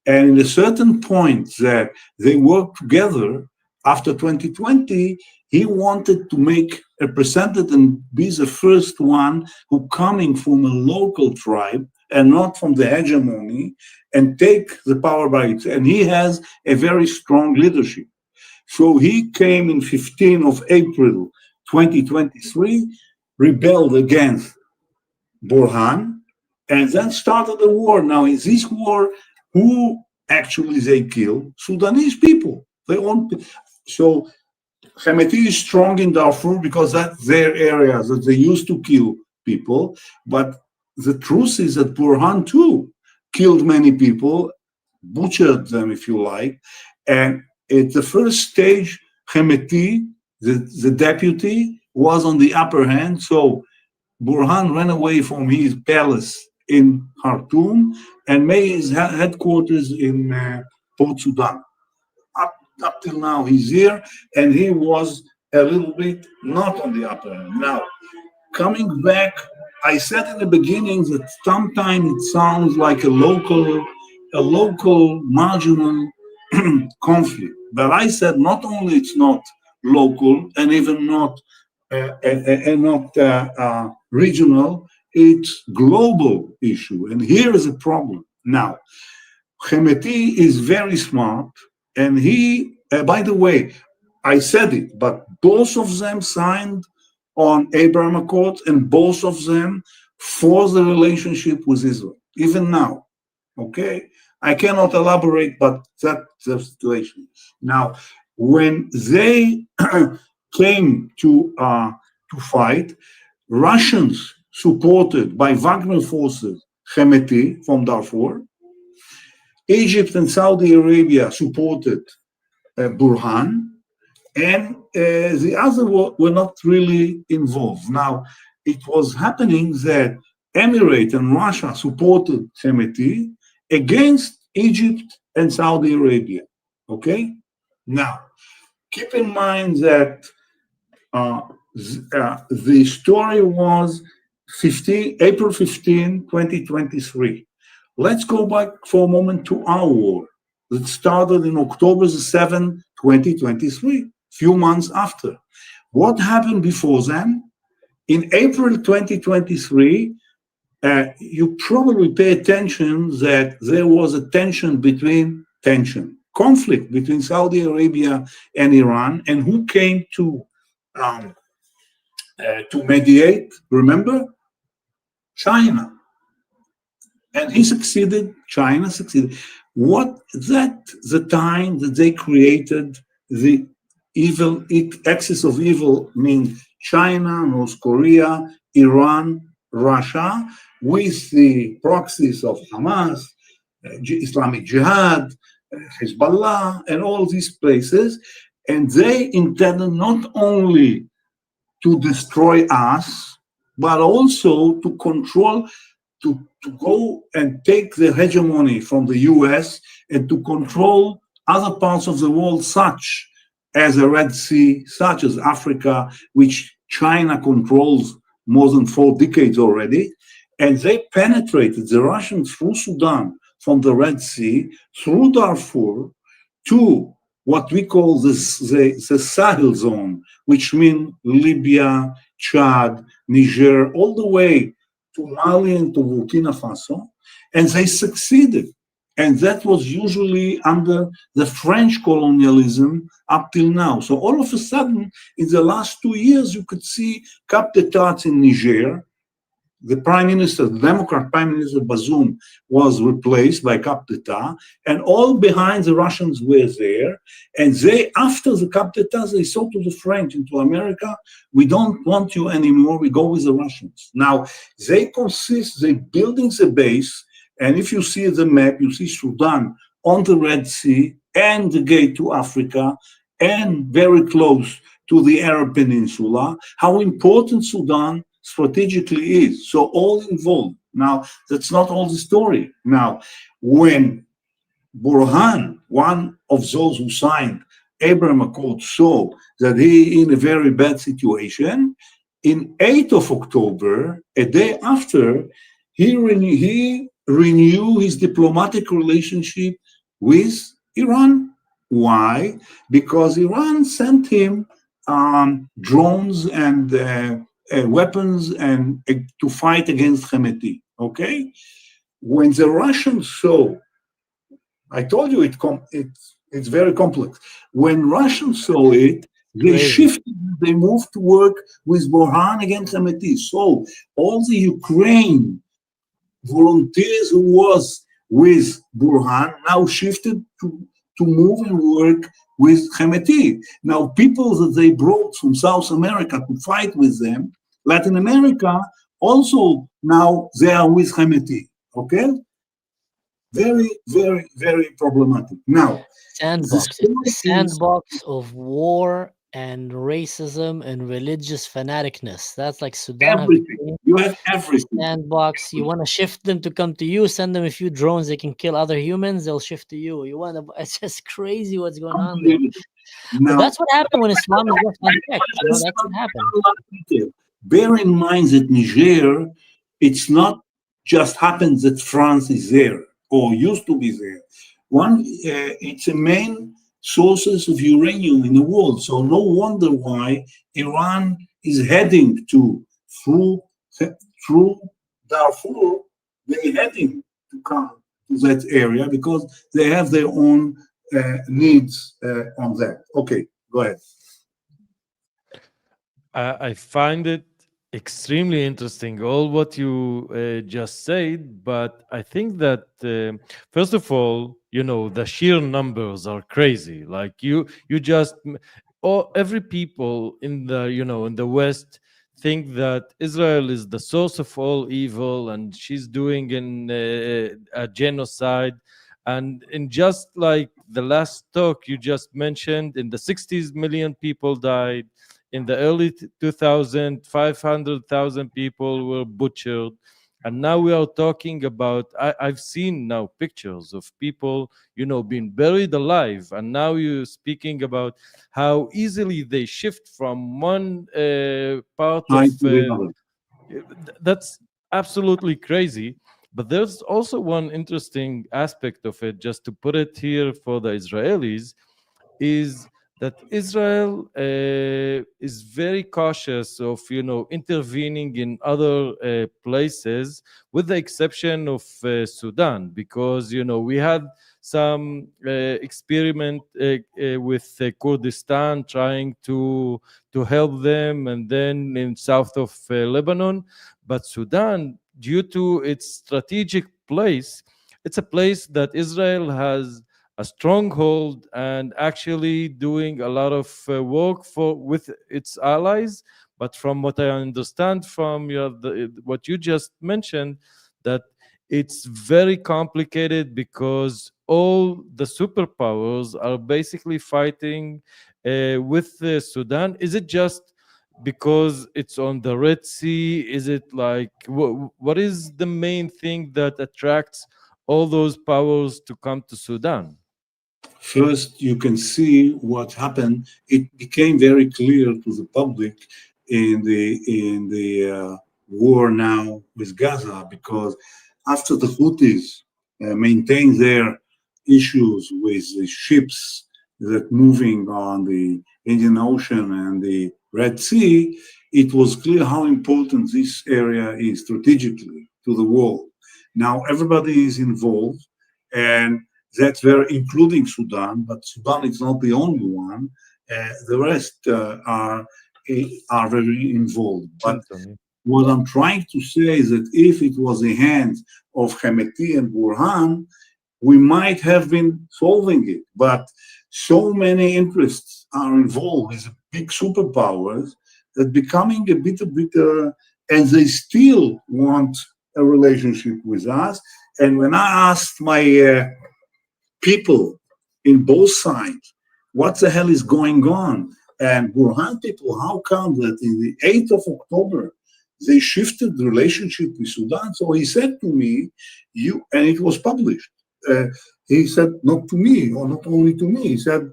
And in a certain point that they worked together after 2020, he wanted to make a representative and be the first one who coming from a local tribe and not from the hegemony and take the power by it. And he has a very strong leadership. So he came in 15 of April 2023, rebelled against Burhan, and then started a war. Now, in this war, who actually they kill? Sudanese people. They own. So Hemeti is strong in Darfur because that's their area that they used to kill people. But the truth is that Burhan too killed many people, butchered them, if you like. And at the first stage, Hemeti, the deputy, was on the upper hand. So Burhan ran away from his palace in Khartoum and made his headquarters in Port Sudan. Up till now, he's here, and he was a little bit not on the upper hand. Now, coming back, I said in the beginning that sometimes it sounds like a local marginal conflict. But I said not only it's not local and even not regional, it's global issue. And here is a problem. Now, Hemeti is very smart, and he, by the way, I said it, but both of them signed on Abraham Accords, and both of them force the relationship with Israel, even now. Okay? I cannot elaborate, but that's the situation. Now, when they came to fight, Russians supported by Wagner forces, Hemeti from Darfur, Egypt and Saudi Arabia supported Burhan, and the other were not really involved. Now, it was happening that Emirates and Russia supported Hemeti against Egypt and Saudi Arabia. Okay? Now, keep in mind that the story was April 15, 2023. Let's go back for a moment to our war that started in October 7, 2023, few months after. What happened before then? In April 2023, you probably pay attention that there was a conflict between Saudi Arabia and Iran, and who came to mediate? Remember? China. And he succeeded, China succeeded. The time that they created the evil, axis of evil means China, North Korea, Iran, Russia, with the proxies of Hamas, Islamic Jihad, Hezbollah, and all these places. And they intended not only to destroy us, but also to control, to go and take the hegemony from the US and to control other parts of the world, such as the Red Sea, such as Africa, which China controls more than 4 decades already. And they penetrated, the Russians, through Sudan, from the Red Sea, through Darfur, to what we call the Sahel zone, which means Libya, Chad, Niger, all the way to Mali and to Burkina Faso, and they succeeded. And that was usually under the French colonialism up till now. So all of a sudden, in the last 2 years, you could see coups d'etat in Niger. The prime minister, the Democrat prime minister Bazoum, was replaced by coups d'etat, and all behind the Russians were there. And they, after the coups d'etat, they said to the French and to America, we don't want you anymore, we go with the Russians. Now, they building the base, and if you see the map, you see Sudan on the Red Sea and the gate to Africa, and very close to the Arab Peninsula, how important Sudan strategically is. So all involved. Now, that's not all the story. Now, when Burhan, one of those who signed Abraham Accord, saw that he in a very bad situation, in 8th of October, a day after, he renewed his diplomatic relationship with Iran. Why? Because Iran sent him drones and weapons and to fight against Hemeti. Okay, when the Russians saw, I told you It's very complex. When Russians saw it, they Crazy. shifted, they moved to work with Burhan against Hemeti. So all the Ukraine volunteers who was with Burhan now shifted to move and work with Hemeti. Now, people that they brought from South America to fight with them, Latin America, also now they are with Hemeti. Okay? Very, very, very problematic. Now, the Sandbox. It's the story is sandbox of war and racism and religious fanaticness. That's like Sudan have everything. become You have a everything. sandbox. You want to shift them to come to you, send them a few drones, they can kill other humans, they'll shift to you. You want to, it's just crazy what's going on there. Unbelievable. But Now, that's what happened when Islam is left unchecked. You know, let's that's not what happened. a lot of detail. Bear in mind that Niger, it's not just happens that France is there or used to be there. It's a main sources of uranium in the world. So no wonder why Iran is heading to through Darfur. They're heading to come to that area because they have their own needs on that. Okay, go ahead. I find it extremely interesting, all what you just said. But I think that first of all, you know, the sheer numbers are crazy. Like you just, all every people in the, you know, in the West think that Israel is the source of all evil and she's doing a genocide. And in just like the last talk you just mentioned, in the 60s, million people died. In the early 2000, 500,000 people were butchered. And now we are talking about, I've seen now pictures of people, you know, being buried alive. And now you're speaking about how easily they shift from one part of, Time to the other. that's absolutely crazy. But there's also one interesting aspect of it, just to put it here for the Israelis, is that Israel is very cautious of, you know, intervening in other places, with the exception of Sudan, because, you know, we had some experiment with Kurdistan trying to help them, and then in south of Lebanon. But Sudan, due to its strategic place, it's a place that Israel has a stronghold and actually doing a lot of work for with its allies. But from what I understand from what you just mentioned, that it's very complicated because all the superpowers are basically fighting with Sudan. Is it just because it's on the Red Sea? Is it like what is the main thing that attracts all those powers to come to Sudan? First, you can see what happened. It became very clear to the public in the war now with Gaza, because after the Houthis maintained their issues with the ships that moving on the Indian Ocean and the Red Sea, it was clear how important this area is strategically to the world. Now everybody is involved, and that's where, including Sudan, but Sudan is not the only one. The rest are very involved. But Clinton. what I'm trying to say is that if it was the hands of Hemeti and Burhan, we might have been solving it. But so many interests are involved with big superpowers that becoming a bit, and they still want a relationship with us. And when I asked my people in both sides, what the hell is going on? And Burhan people, how come that in the 8th of October, they shifted the relationship with Sudan? So he said to me, and it was published. He said, not to me, or not only to me, he said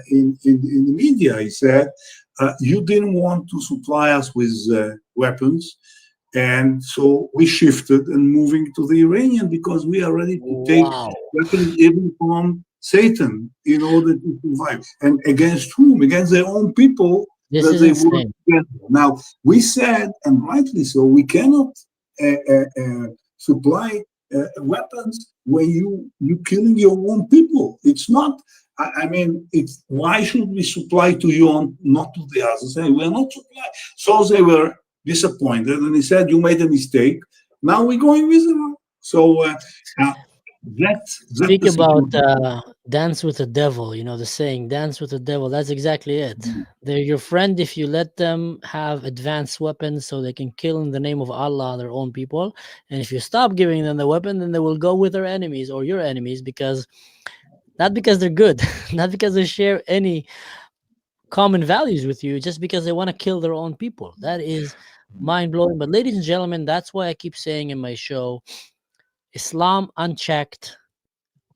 in the media, he said, you didn't want to supply us with weapons. And so we shifted and moving to the Iranian because we are ready to take Wow. weapons even from Satan in order to survive. And against whom? Against their own people This that is they work insane. together. Now, we said, and rightly so, we cannot supply weapons when you killing your own people. It's not I mean, it's why should we supply to you and not to the others? Say we're not supply. So they were disappointed, and he said, "You made a mistake. Now we're going with it." So uh, that's Speak the about situation. dance with the devil, the saying, dance with the devil. That's exactly it. They're your friend if you let them have advanced weapons so they can kill in the name of Allah their own people. And if you stop giving them the weapon, then they will go with their enemies or your enemies because not because they're good, not because they share any common values with you, just because they want to kill their own people. That is mind blowing. But, ladies and gentlemen, that's why I keep saying in my show Islam unchecked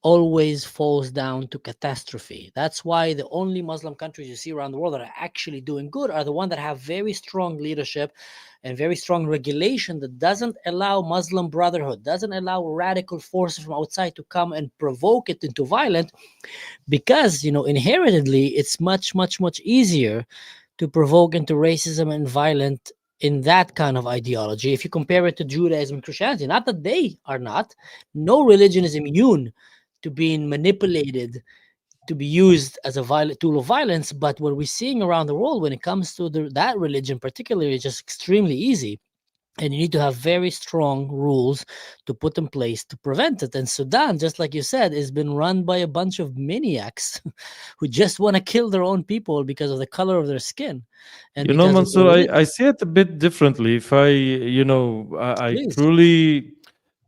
always falls down to catastrophe. That's why the only Muslim countries you see around the world that are actually doing good are the ones that have very strong leadership and very strong regulation that doesn't allow Muslim brotherhood, doesn't allow radical forces from outside to come and provoke it into violence because, inherently, it's much, much, much easier to provoke into racism and violent in that kind of ideology if you compare it to Judaism and Christianity. Not that they are not. No religion is immune to being manipulated to be used as a violent tool of violence, but what we're seeing around the world when it comes to that religion particularly is just extremely easy, and you need to have very strong rules to put in place to prevent it. And Sudan, just like you said, has been run by a bunch of maniacs who just want to kill their own people because of the color of their skin and because of their Mansour, religion. I see it a bit differently. If I Please. truly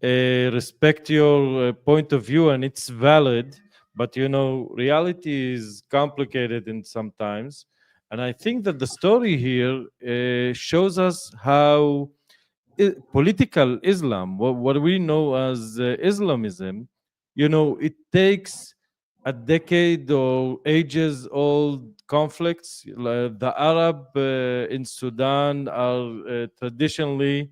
respect your point of view and it's valid, but reality is complicated in sometimes. And I think that the story here shows us how political Islam, what we know as Islamism, it takes a decade or ages old conflicts. The Arab in Sudan are traditionally,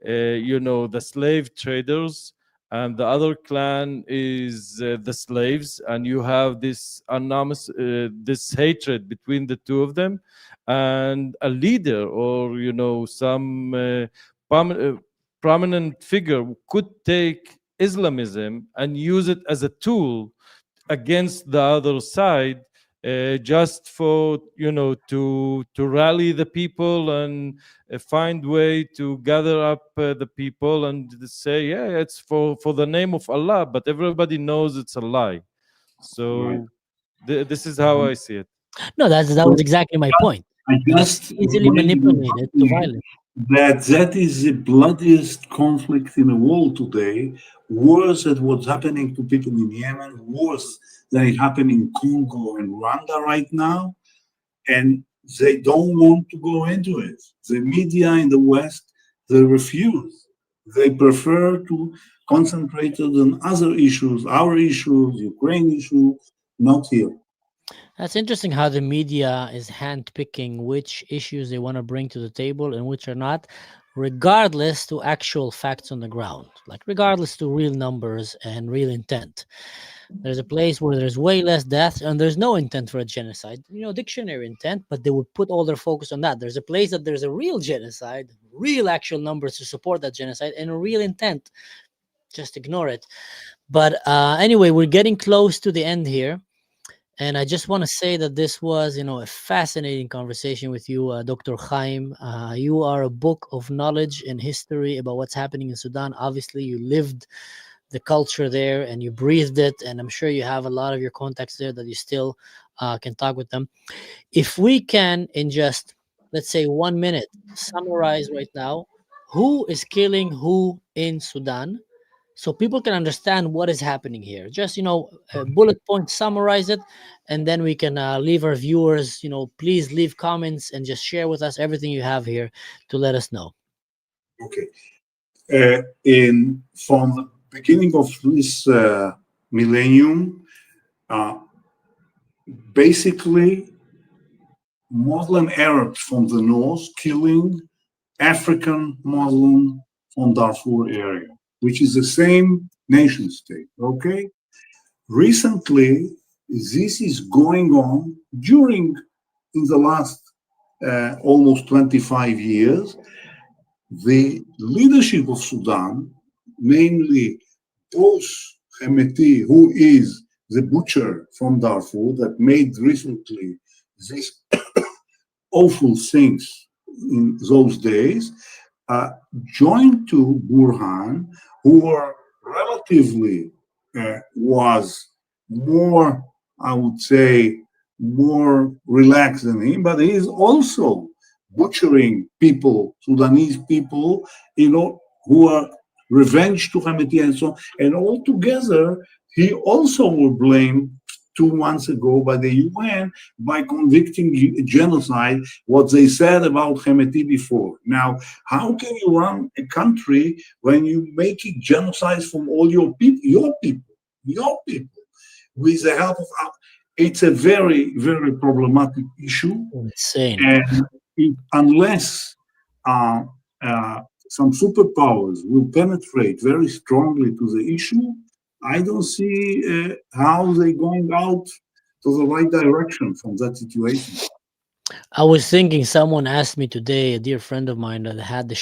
the slave traders, and the other clan is the slaves, and you have this anonymous, this hatred between the two of them, and a leader or some prom- uh, prominent figure could take Islamism and use it as a tool against the other side, just for to rally the people and find way to gather up the people and say, yeah, it's for the name of Allah, but everybody knows it's a lie. Right. So this is how I see it. No, that was So exactly my point. I That it's just easily remind you manipulated to violence. that is the bloodiest conflict in the world today, worse than what's happening to people in Yemen, worse than it happened in Congo and Rwanda right now, and they don't want to go into it. The media in the West, they refuse. They prefer to concentrate on other issues, our issues, Ukraine issue, not here. That's interesting how the media is handpicking which issues they want to bring to the table and which are not, regardless to actual facts on the ground, like regardless to real numbers and real intent. There's a place where there's way less deaths and there's no intent for a genocide, dictionary intent, but they would put all their focus on that. There's a place that there's a real genocide, real actual numbers to support that genocide, and a real intent. Just ignore it. But anyway, we're getting close to the end here. And I just want to say that this was, a fascinating conversation with you, Dr. Chaim. You are a book of knowledge and history about what's happening in Sudan. Obviously, you lived the culture there and you breathed it. And I'm sure you have a lot of your contacts there that you still can talk with them. If we can, in just, let's say, 1 minute, summarize right now who is killing who in Sudan so people can understand what is happening here. Just, bullet point, summarize it, and then we can leave our viewers, please leave comments and just share with us everything you have here to let us know. Okay. In from the beginning of this millennium, uh, basically Muslim Arabs from the north killing African Muslim from Darfur area, which is the same nation state. Okay. Recently, this is going on during in the last almost 25 years. The leadership of Sudan, namely both Hemeti, who is the butcher from Darfur that made recently these awful things in those days, uh, joined to Burhan, who were relatively was more, I would say, more relaxed than him, but he is also butchering people, Sudanese people, who are revenge to Hamiti and so on. And altogether, he also was blamed 2 months ago by the UN by convicting genocide, what they said about Hemeti before. Now, how can you run a country when you make it genocide from all your people, with the help of, it's a very, very problematic issue. Insane. And unless uh, uh, some superpowers will penetrate very strongly to the issue, I don't see how they're going out to the right direction from that situation. I was thinking someone asked me today, a dear friend of mine that had the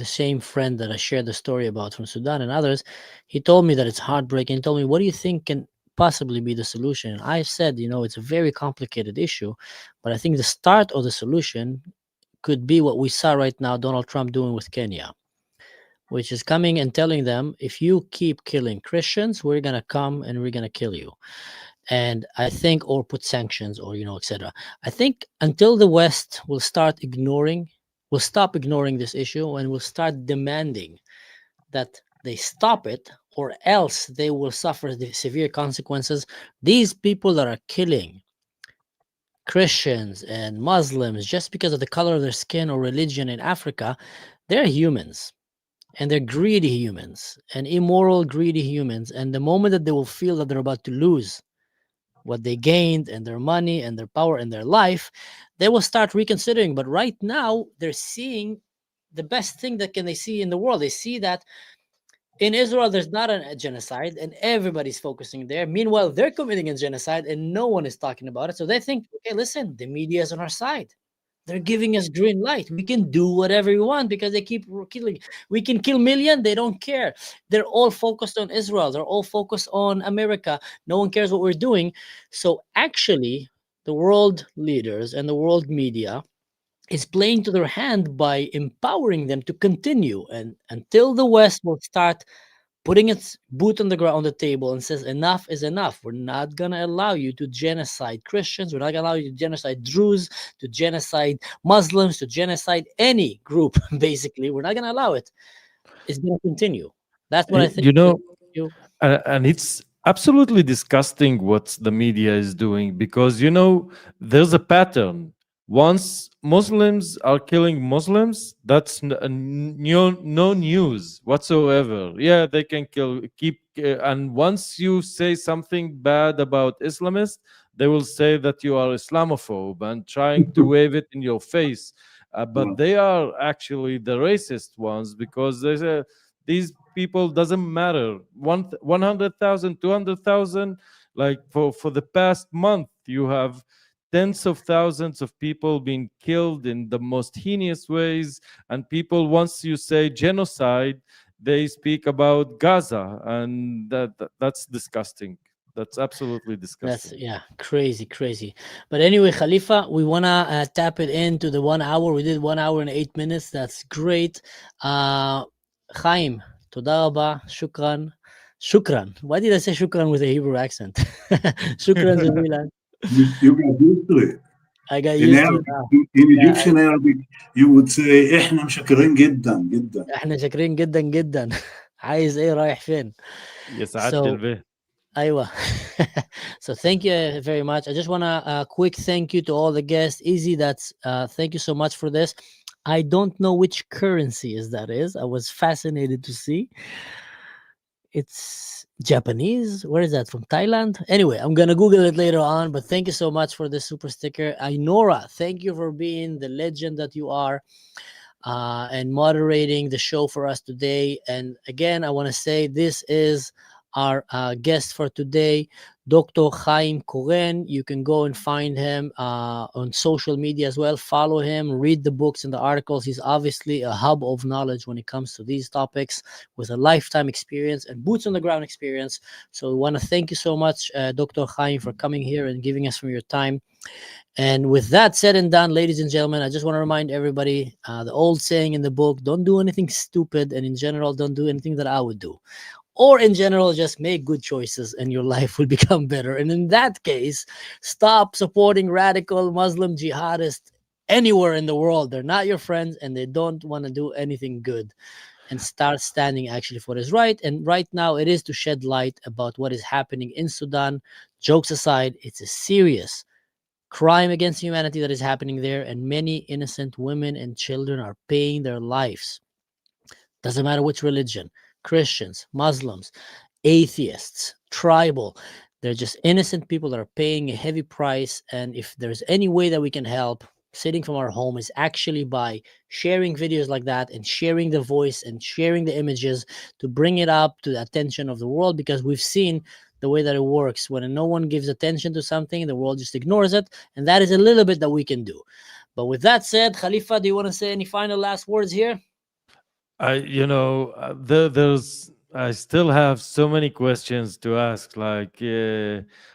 same friend that I shared the story about from Sudan and others. He told me that it's heartbreaking. He told me, what do you think can possibly be the solution? I said, it's a very complicated issue, but I think the start of the solution could be what we saw right now Donald Trump doing with Kenya, which is coming and telling them, if you keep killing Christians, we're going to come and we're going to kill you. And I think, or put sanctions, or etc. I think until the West will stop ignoring this issue and will start demanding that they stop it, or else they will suffer the severe consequences. These people that are killing Christians and Muslims just because of the color of their skin or religion in Africa, they're humans, and they're greedy humans, and immoral, greedy humans. And the moment that they will feel that they're about to lose what they gained and their money and their power and their life, they will start reconsidering. But right now, they're seeing the best thing that can they see in the world. They see that in Israel, there's not a genocide, and everybody's focusing there. Meanwhile, they're committing a genocide, and no one is talking about it. So they think, okay, listen, the media is on our side. They're giving us green light. We can do whatever we want because they keep killing. We can kill million. They don't care. They're all focused on Israel. They're all focused on America. No one cares what we're doing. So actually, the world leaders and the world media is playing to their hand by empowering them to continue. And until the West will start putting its boot on the ground on the table and says enough is enough. We're not gonna allow you to genocide Christians. We're not gonna allow you to genocide Druze, to genocide Muslims, to genocide any group. Basically, we're not gonna allow it. It's gonna continue. That's what I think. You know, You- and it's absolutely disgusting what the media is doing, because there's a pattern. Once Muslims are killing Muslims, that's no news whatsoever. Yeah, they can keep, and once you say something bad about Islamists, they will say that you are Islamophobe and trying to wave it in your face. But Well, they are actually the racist ones, because they say these people doesn't matter. 100,000, 200,000. Like for the past month, you have tens of thousands of people being killed in the most heinous ways. And people, once you say genocide, they speak about Gaza, and that's disgusting. That's absolutely That's disgusting. crazy, crazy. But anyway, Khalifa, we wanna tap it into the 1 hour. We did 1 hour and 8 minutes. That's great. Uh, Chaim, toda raba, shukran, shukran. Why did I say shukran with a Hebrew accent? Shukran jazilan. you got used to it. I got In used to it. Arabic, in Yeah, Egyptian Arabic, you would say احنا مشكرين جدا جدا. احنا شاكرين جدا جدا. عايز ايه رايح فين? يسعد So به. Iowa. So thank you very much. I just want to quick thank you to all the guests. Easy, that's thank you so much for this. I don't know which currency is that is. I was fascinated to see. It's Japanese. Where is that from? Thailand? Anyway, I'm gonna Google it later on. But thank you so much for this super sticker. Ainora, thank you for being the legend that you are. And moderating the show for us today. And again, I want to say this is our guest for today, Dr. Haim Koren. You can go and find him on social media as well. Follow him, read the books and the articles. He's obviously a hub of knowledge when it comes to these topics with a lifetime experience and boots on the ground experience. So we want to thank you so much, Dr. Haim, for coming here and giving us from your time. And with that said and done, ladies and gentlemen, I just want to remind everybody the old saying in the book, don't do anything stupid. And in general, don't do anything that I would do. Or in general, just make good choices and your life will become better. And in that case, stop supporting radical Muslim jihadists anywhere in the world. They're not your friends and they don't want to do anything good. And start standing actually for what is right. And right now, it is to shed light about what is happening in Sudan. Jokes aside, it's a serious crime against humanity that is happening there, and many innocent women and children are paying their lives. Doesn't matter which religion, Christians, Muslims, atheists, tribal. They're just innocent people that are paying a heavy price. And if there's any way that we can help, sitting from our home is actually by sharing videos like that and sharing the voice and sharing the images to bring it up to the attention of the world, because we've seen the way that it works. When no one gives attention to something, the world just ignores it. And that is a little bit that we can do. But with that said, Khalifa, do you want to say any final last words here? There's I still have so many questions to ask, like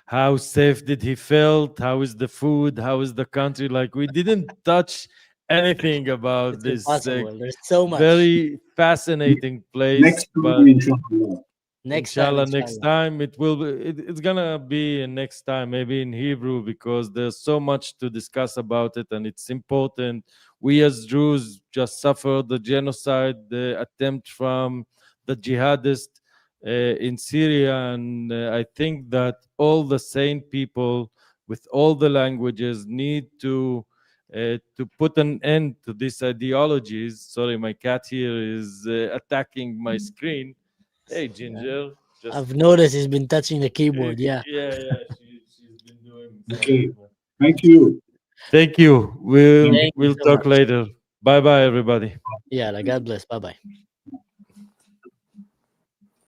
how safe did he felt? How is the food? How is the country? Like we didn't touch anything about It's this impossible. There's so much. very fascinating place, Next time, but inshallah. Next time, inshallah, next inshallah. time it will be. It's gonna be next time, maybe in Hebrew, because there's so much to discuss about it, and it's important. We as Jews just suffered the genocide, the attempt from the jihadists in Syria, and I think that all the sane people with all the languages need to put an end to these ideologies. Sorry, my cat here is attacking my screen. Hey, Yeah. Ginger. Just I've noticed he's been touching the keyboard. Yeah. yeah. She's been doing Okay. some. Thank you. Thank you. We'll Thank you we'll so talk much. later. Bye bye, everybody. Yeah, like God bless. Bye bye.